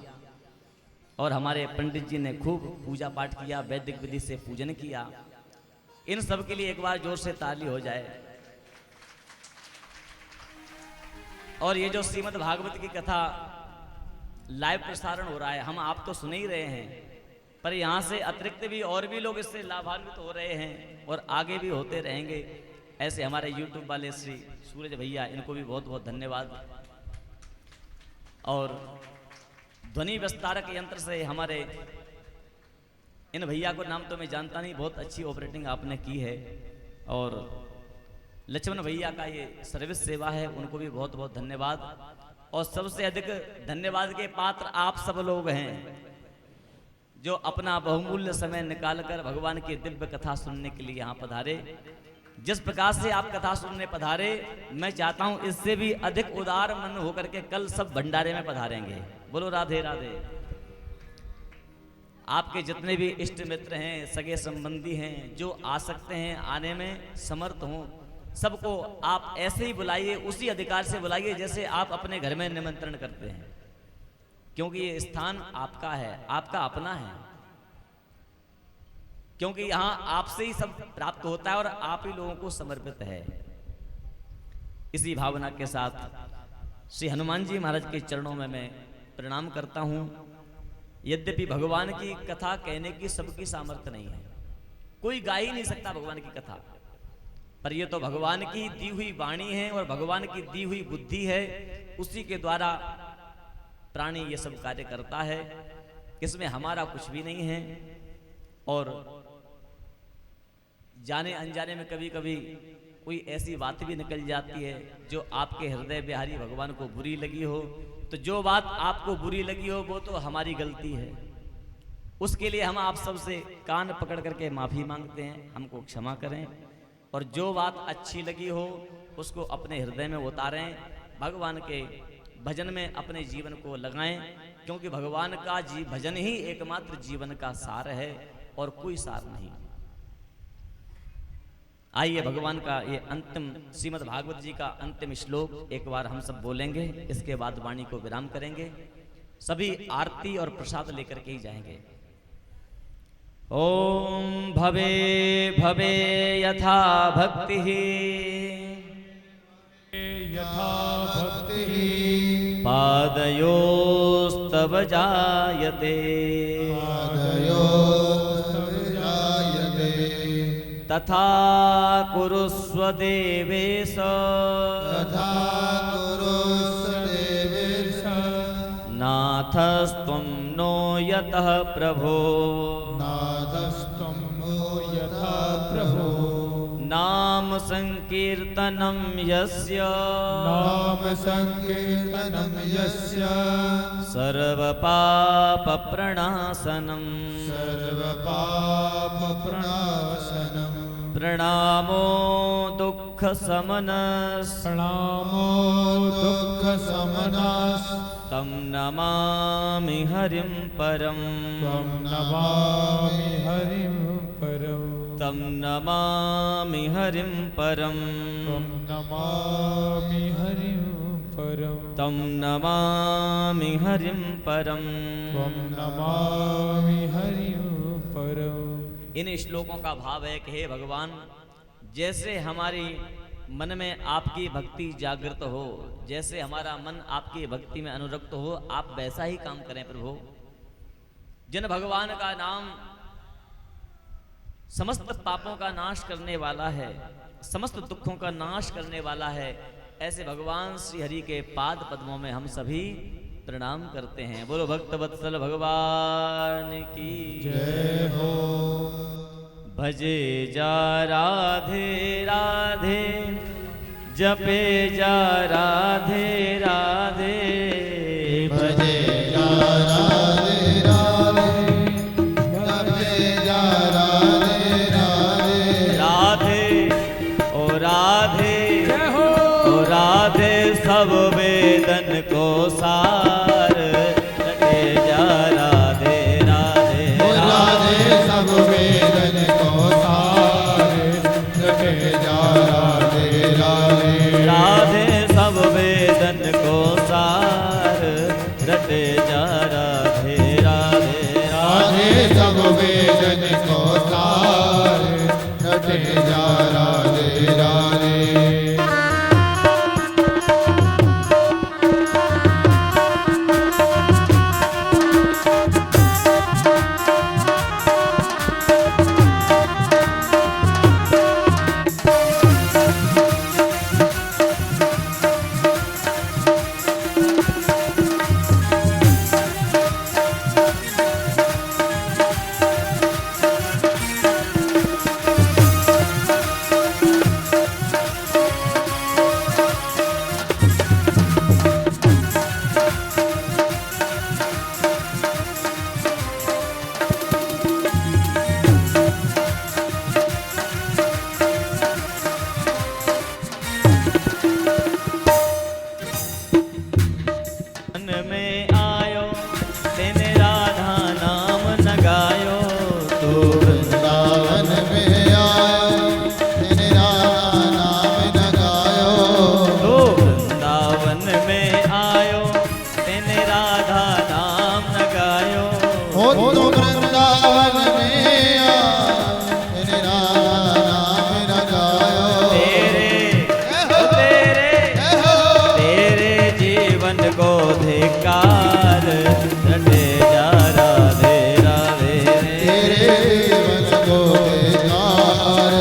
और हमारे पंडित जी ने खूब पूजा पाठ किया, वैदिक विधि से पूजन किया। इन सब के लिए एक बार जोर से ताली हो जाए। और ये जो श्रीमद् भागवत की कथा लाइव प्रसारण हो रहा है, हम आप तो सुन ही रहे हैं, पर यहाँ से अतिरिक्त भी और भी लोग इससे लाभान्वित हो रहे हैं और आगे भी होते रहेंगे। ऐसे हमारे YouTube वाले श्री सूरज भैया, इनको भी बहुत बहुत धन्यवाद। और ध्वनि विस्तारक यंत्र से हमारे इन भैया को नाम तो मैं जानता नहीं, बहुत अच्छी ऑपरेटिंग आपने की है। और लक्ष्मण भैया का ये सर्विस सेवा है, उनको भी बहुत बहुत धन्यवाद। और सबसे अधिक धन्यवाद के पात्र आप सब लोग हैं, जो अपना बहुमूल्य समय निकालकर भगवान की दिव्य कथा सुनने के लिए यहाँ पधारे। जिस प्रकार से आप कथा सुनने पधारे, मैं चाहता हूँ इससे भी अधिक उदार मन होकर के कल सब भंडारे में पधारेंगे। बोलो राधे राधे। आपके जितने भी इष्ट मित्र हैं, सगे संबंधी हैं, जो आ सकते हैं, आने में समर्थ हों, सबको आप ऐसे ही बुलाइए, उसी अधिकार से बुलाइए जैसे आप अपने घर में निमंत्रण करते हैं, क्योंकि ये स्थान आपका है, आपका अपना है। क्योंकि यहाँ आपसे ही सब प्राप्त होता है और आप ही लोगों को समर्पित है। इसी भावना के साथ श्री हनुमान जी महाराज के चरणों में मैं प्रणाम करता हूँ। यद्यपि भगवान की कथा कहने की सबकी सामर्थ्य नहीं है, कोई गा ही नहीं सकता भगवान की कथा, पर ये तो भगवान की दी हुई वाणी है और भगवान की दी हुई बुद्धि है, उसी के द्वारा प्राणी ये सब कार्य करता है। इसमें हमारा कुछ भी नहीं है। और जाने अनजाने में कभी कभी कोई ऐसी बात भी निकल जाती है जो आपके हृदय बिहारी भगवान को बुरी लगी हो, तो जो बात आपको बुरी लगी हो वो तो हमारी गलती है। उसके लिए हम आप सबसे कान पकड़ करके माफ़ी मांगते हैं, हमको क्षमा करें। और जो बात अच्छी लगी हो उसको अपने हृदय में उतारें, भगवान के भजन में अपने जीवन को लगाएं, क्योंकि भगवान का भजन ही एकमात्र जीवन का सार है और कोई सार नहीं। आइए भगवान का ये अंतिम श्रीमद् भागवत जी का अंतिम श्लोक एक बार हम सब बोलेंगे, इसके बाद वाणी को विराम करेंगे। सभी आरती और प्रसाद लेकर के ही जाएंगे। ओम भवे भवे यथा भक्ति यथा भक्ति पादयोस्तव तव जायते पादयोस्तवजायते तथा कुरुष्व देवेश तथा कुरुष्व देवेश नाथस्त्वं नो यतः प्रभो नाथस्त्वं नो यथा प्रभो नाम संकीर्तनं यस्य नाम संकीर्तनं यस्य सर्वपापप्रणाशनं सर्वपापप्रणाशनम् प्रणामो दुःखशमनस् प्रणामो दुःखशमनस् तं नमामि हरिं परं त्वं नमामि हरिं परं तं नमामि हरिं परं त्वं नमामि हरिं परं तं नमामि हरिं परं त्वं नमामि हरिं परं। इन श्लोकों का भाव है कि हे भगवान, जैसे हमारी मन में आपकी भक्ति जागृत हो, जैसे हमारा मन आपकी भक्ति में अनुरक्त हो, आप वैसा ही काम करें प्रभु। जिन भगवान का नाम समस्त पापों का नाश करने वाला है, समस्त दुखों का नाश करने वाला है, ऐसे भगवान श्री हरि के पाद पद्मों में हम सभी प्रणाम करते हैं। बोलो भक्तवत्सल भगवान की जय हो। भजे जा राधे राधे, जपे जा राधे राधे, भजे जा राधे राधे, जपे जा राधे राधे, राधे ओ राधे ओ राधे सब वेदन को सार, रटे जा राधे राधे ओ राधे सब वेदन को सार, रटे जा राधे राधे, राधे सब वेदन को सार, रटे जा राधे राधे राधे सब वेदन को सार, रटे जा राधे राधे। मन में आयो तेने राधा नाम न गायो, तू वृंदावन में आयो, तेरे राधा नाम न गायो, तो वृंदावन में आयो तेने राधा नाम न गायो, हो तो वृंदावन में आयो, तेरे राधा नाम न गायो, तेरे जीवन को धिक्कार, रटे जा राधे राधे तेरे जीवन को बेकार,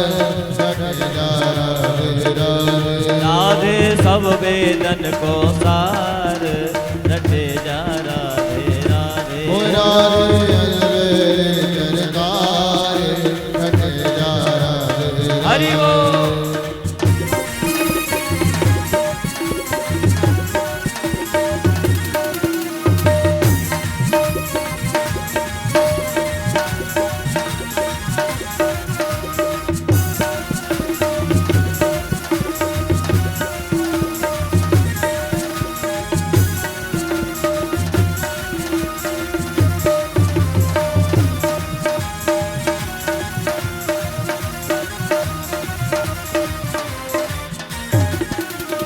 रटे जा राधे राधे, राधे सब वेदन को सार, रटे जा राधे राधे हो राधे अलबेले जलकार, रटे जा राधे हरि राधे। बोल।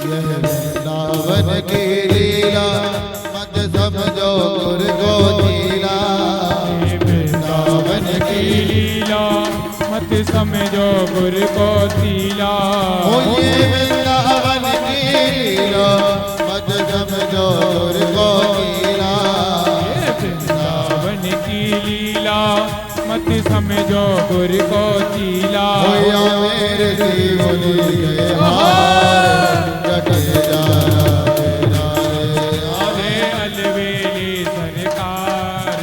वृंदावन की लीला मत समझो गुर को चीला, वृंदावन की लीला मत समझो गुर को तीला, ओ ये वृंदावन की लीला मत समझो गुर को चीला, समझो गुर को चीला। होया मेरे शिवली गए हार जटे जा राधे राधे अलवेली सरकार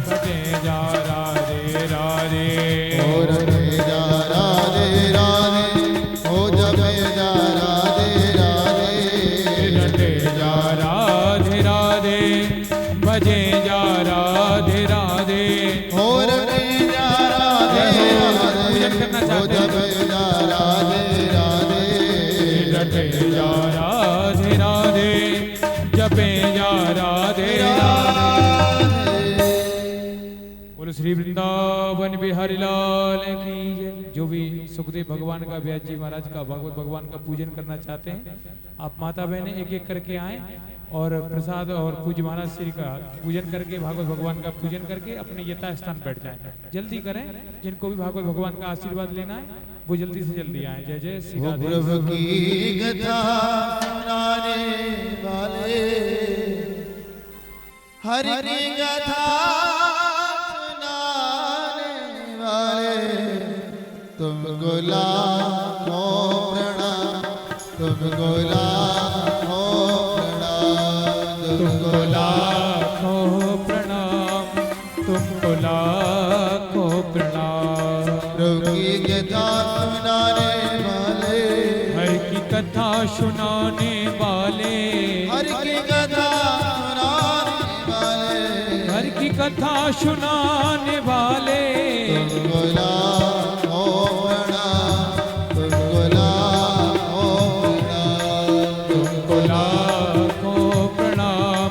बटे जा राधे राधे। और जा राधे राधे हो जपे जा राधे राधे रटे जा राधे राधे भजे जा राधे राधे। और जा राधे राधे हो जपे जा राधे राधे रटे जा राधे राधे जपे जा राधे राधे। बोलो श्री वृंदावन बिहारी लाल की जय। जो भी सुखदेव भगवान का व्यास जी महाराज का भागवत भगवान का पूजन करना चाहते हैं आप माता बहनें एक एक करके आए और प्रसाद और पूज्य महाराज श्री का पूजन करके भागवत भगवान का पूजन करके अपने यथा स्थान बैठ जाएं। जल्दी करें जिनको भी भागवत भगवान का आशीर्वाद लेना है वो जल्दी से जल्दी आए। जय जय श्री वो राधे। प्रभु की कथा सुनाने वाले हरि की कथा सुनाने वाले तुमको लाखों प्रणाम तुमको लाखों प्रणाम तुमको लाखों प्रणाम तुमको लाखों प्रणाम। प्रभु की कथा सुनाने वाले हर की कथा सुनाने वाले हरि की कथा सुनाने वाले हर की कथा सुनाने वाले तुमको लाखों प्रणाम तुमको लाखों प्रणाम तुमको लाखों प्रणाम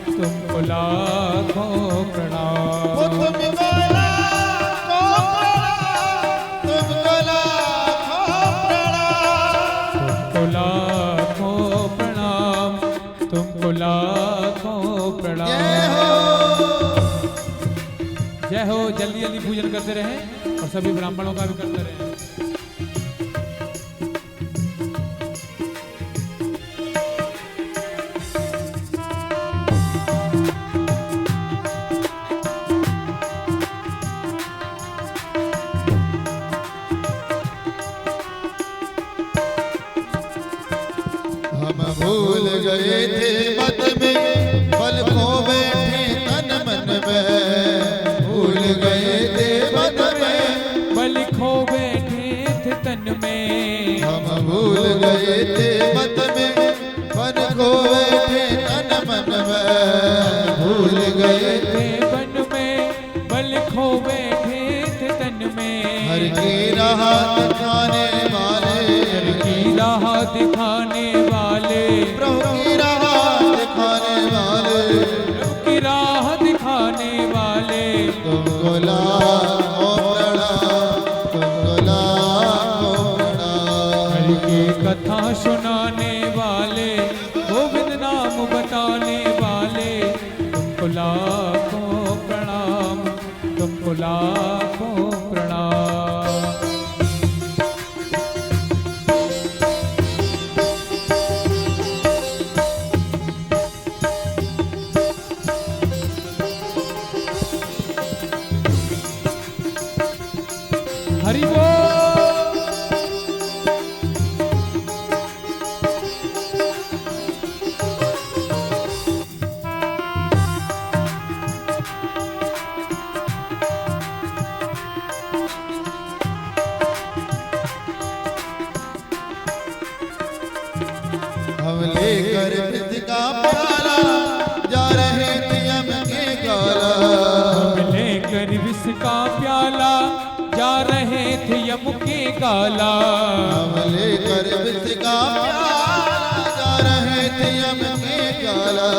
तुमको लाखों प्रणाम। वो तुमको लाखों प्रणाम तुमको लाखों प्रणाम तुमको लाखों प्रणाम। जय हो। जल्दी जल्दी पूजन करते रहें और सभी ब्राह्मणों का भी करते रहें। हम भूल गए थे मत में पल खो बैठे तन मन में भूल गए थे मत में बल खो बैठे थे तन में हम भूल गए थे मत में पल खो बैठे तन मन में भूल गए थे बन में बल खो बैठे थे तन में। हर की राह दिखाने वाले हर की राह दिखाने वाले प्रभु की राह दिखाने वाले प्रभु की राह दिखाने वाले तुमको लाखों प्रणाम तुमको लाखों प्रणाम हर की कथा सुनाने वाले गोविंद नाम बताने वाले तुमको लाखों प्रणाम तुमको लाखों प्रणाम। हरि बोल। हम लेकर मृत का प्याला जा रहे थे यम के काला हम लेकर विष का प्याला जा रहे थे यम के काला। हम लेकर मृत का प्याला जा रहे थे यम के काला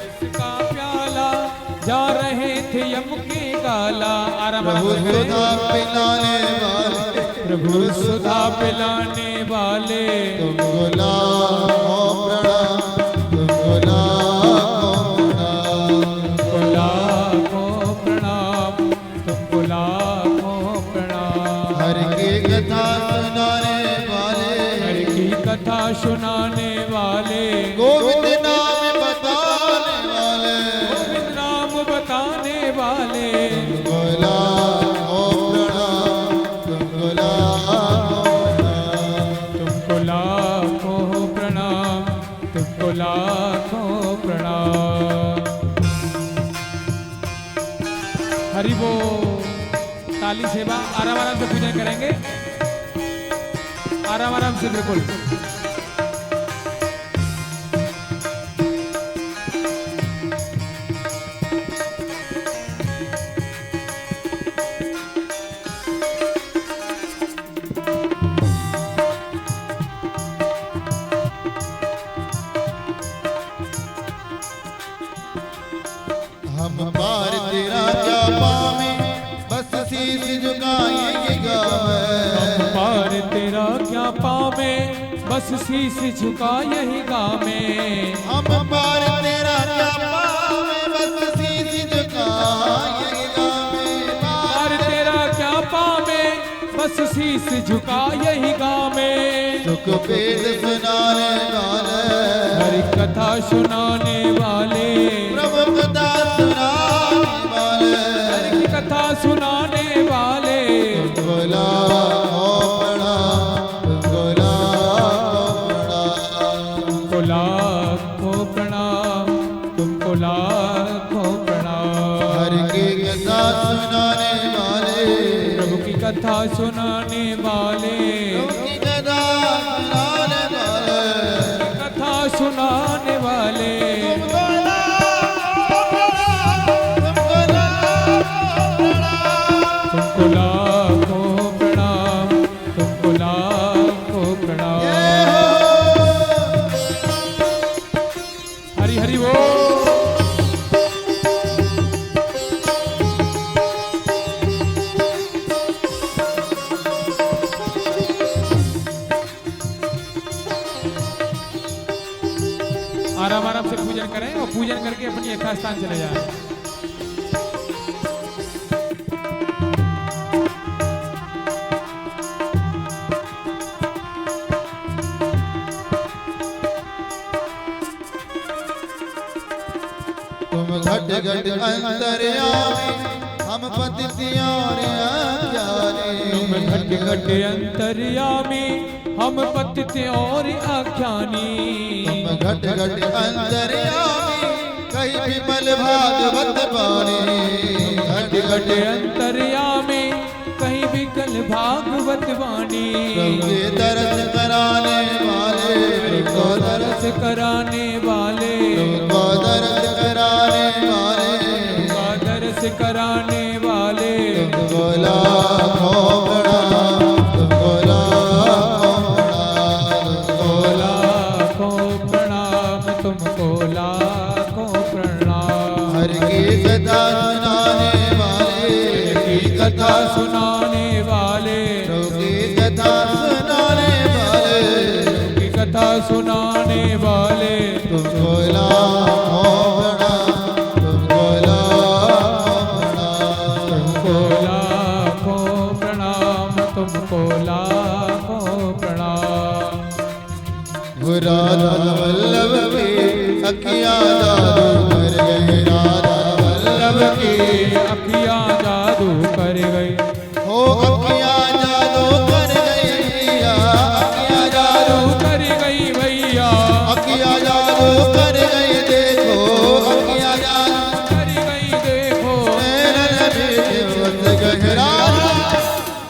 विष का प्याला जा रहे थे यम के काला। आराम प्रभु आराम से। सुधा पिलाने वाले प्रभु सुधा पिलाने वाले तुमको लाखों प्रणाम तुमको लाखों प्रणाम तुमको लाखों प्रणाम तुमको लाखों प्रणाम। हर की कथा सुनाने वाले हर की कथा सुनाने वाले गोविंद नाम बताने वाले गोविंद नाम बताने वाले तुमको काली सेवा आराम आराम से पूजन करेंगे, आराम आराम से बिल्कुल। हम पार तेरा क्या पावे बस शीश झुकाएंगे गावे। पार तेरा क्या पावे बस शीश झुका यही गावे। हम पार तेरा क्या पावे बस शीश झुकाएंगे गावे। पार तेरा क्या पावे बस शीश झुका यही गावे। सुख वेद सुनाने वाले, हरि कथा सुनाने वाले, प्रभु कथा सुनाने वाले, हरि की कथा सुनाने वाले। तुमको लाखों प्रणाम, तुमको लाखों प्रणाम, तुमको लाखों प्रणाम, तुमको लाखों प्रणाम। हरि की कथा सुनाने वाले, प्रभु की कथा सुनाने वाले, प्रभु की कथा सुनाने वाले, कथा सुनाने वाले। तुमको लाखों प्रणाम, तुमको लाखों प्रणाम, तुमको लाखों प्रणाम। हरि हरि बोल। आराम आराम से पूजन करें और पूजन करके अपनी यथास्थान चले जाएं। तुम घट घट अंतर्यामी, हम पतित और तुम घट अज्ञानी। घट अंतर्यामी, हम पतित और अज्ञानी। तुम घट घट अंतर्यामी, कहीं विमल भागवत बाणी। घट घट अंतर्यामी, कहीं विकल भागवत वाणी। प्रभु के दर्श कराने वाले, प्रभु को दर्श कराने वाले, प्रभु को दर्श कराने वाले, का दर्श कराने वाले। तुमको लाखों प्रणाम, तुमको लाखों प्रणाम, तुमको लाखों प्रणाम। हरि की कथा सुनाने वाले, की कथा सुनाने वाले, प्रभु की कथा सुनाने वाले, की कथा सुनाने वाले। तुमको लाखों प्रणाम, तुमको लाखों प्रणाम, तुमको लाखों प्रणाम, तुमको लाखों प्रणाम। राधा वल्लभ की अखियाँ जादू कर गई, राधा वल्लभ की अखियाँ जादू कर गई, हो अखियाँ जादू कर गई भैया, अखियाँ जादू कर गई भैया, अखियाँ जादू कर गई देखो, अखियाँ जादू कर गई देखो। नैनन में बस गए राधा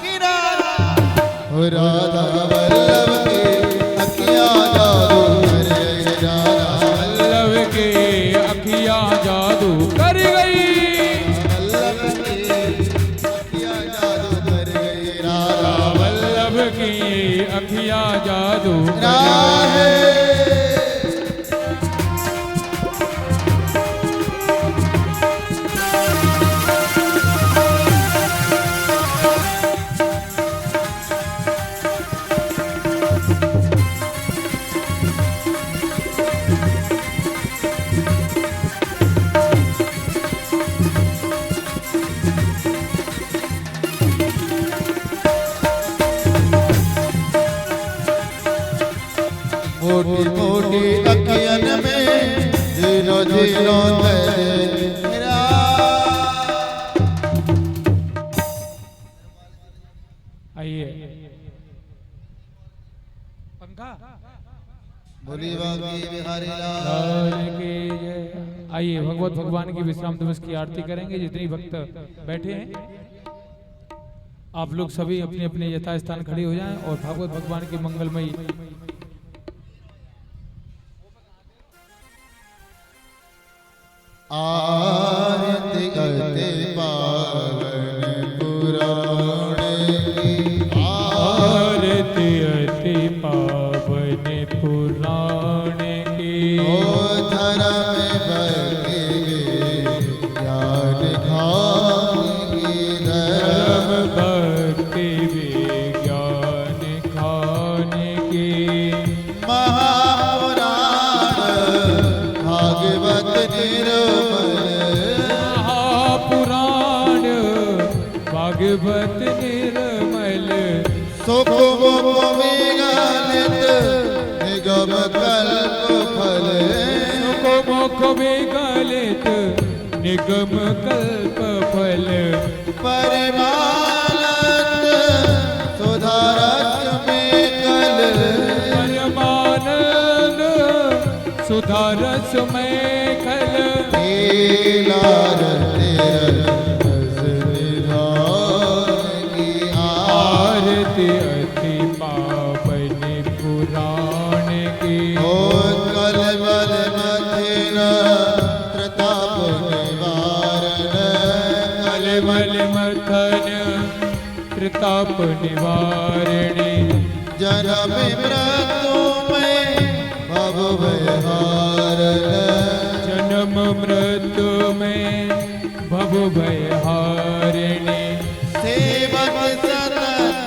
की राधा। हो राधा वल्लभ की अखियाँ जादू कर गई, राधा वल्लभ के अखियाँ जादू कर गई, वल्लभ की अखियाँ जादू कर गई, राधा वल्लभ की अखियाँ जादू कर गई। राधे। मोटी मोटी अखियन में जीरो जीरो तेरा। आइए पंखा बोली बाकी बिहारी लाल। लाल की जय। आइए भगवत भगवान की विश्राम दिवस की आरती करेंगे। जितनी भक्त बैठे हैं आप लोग सभी अपने अपने यथास्थान खड़े हो जाएं और भागवत भगवान की मंगलमयी आरती करते पावन पुराण की आरती अति पावन पुराण की ओ धर्म भक्ति ज्ञान खानी धर्म धर्म भक्ति विज्ञान खाने की महापुराण भागवत निर्मल महापुराण भागवत निर्मल सुख मुख विगलित निगम कल्प फल सुख मुख विगलित निगम कल्प फल परमानंद सुधारस में कल परमानंद सुधारस में खल लीलार रस निधान की आरती अति पावन पुराण की ओ कलमल मथिन प्रताप निवारण कलमल मथन प्रताप निवारिणी जन्म मृत्यु में भव भयहारण जन्म मृत्यु में भव भयहारिणी सेवक सतत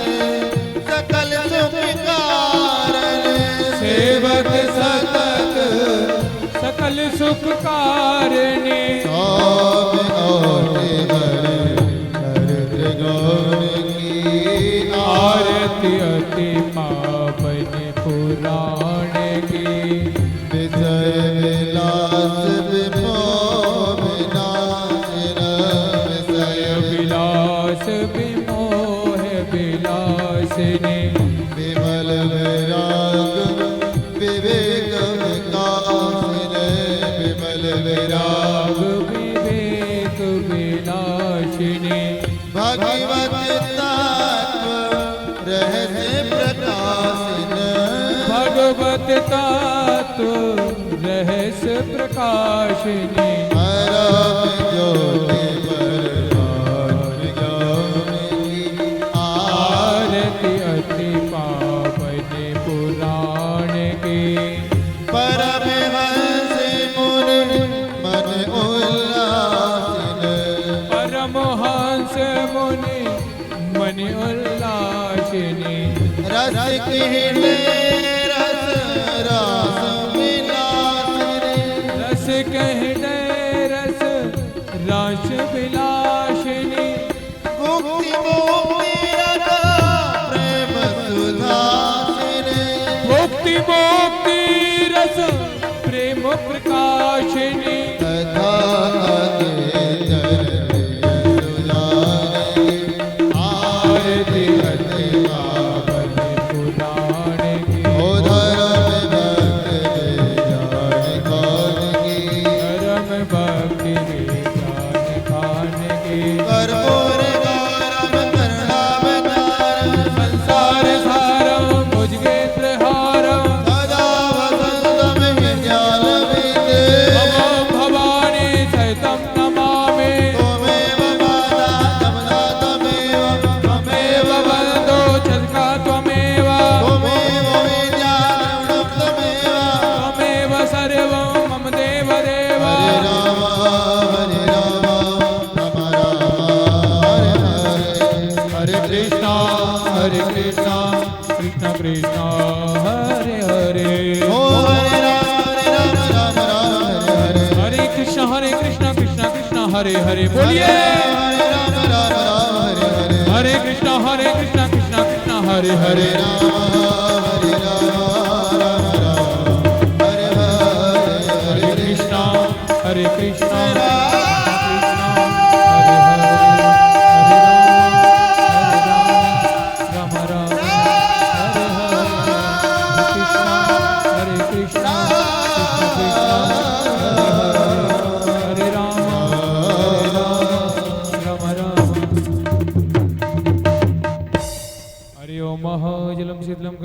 सकल सुख कारण सेवक सतत सकल सुख कारिणी स्वामी और करत गौर की आरती अति पावन पुराण की विजय विलास विमोह विनाशिन विषय विलास विमोह विलासिनी विमल विराग विवेक विकासिन विमल विराग विवेक विलासिनी भगवत तत्व रहस्य प्रकाशिन भगवत तत्व रहस्य प्रकाशिनी परम ज्योति परमात्म ज्ञान की आरती अति पावन पुराण की परमहंस मुनि मन उल्लासिन परमहंस मुनि मनि उल्लासिनी रस कहने रस रास विलासिनी रस कहने रस रास विलासिनी मुक्ति मुक्ति रता प्रेम सुधासिनी मुक्ति मुक्ति रस प्रेम प्रकाशिनी तथा आगे चरणी सुधारणी आरती अति पावन पुराण की ओ धर्म भक्त ज्ञान कौन की धर्म भक्ति विज्ञान खान की कर्पूर गौरव करुणावतार संसार सारम भुजगेन्द्र हारम सदा वसन्तम विज्ञान विदे भवं भवानी सहितं नमामि त्वमेव माता तमना तमेव त्वमेव वरदो चरका त्वमेव त्वमेव विद्याधरणं तमेव त्वमेव सर्वं मम देव देव हरे राम राम हरे हरे हरे कृष्णा कृष्ण कृष्ण हरे हरे ओ हरे राम राम राम हरे हरे हरे कृष्ण कृष्ण कृष्ण हरे हरे बोलिए हरे राम राम हरे हरे हरे कृष्ण कृष्ण कृष्ण हरे हरे हरे राम राम राम हरे हरे हरे कृष्ण हरे कृष्ण हरे राम राम हरे हरे हरे कृष्ण हरे राम राम राम महाजलम शीतलम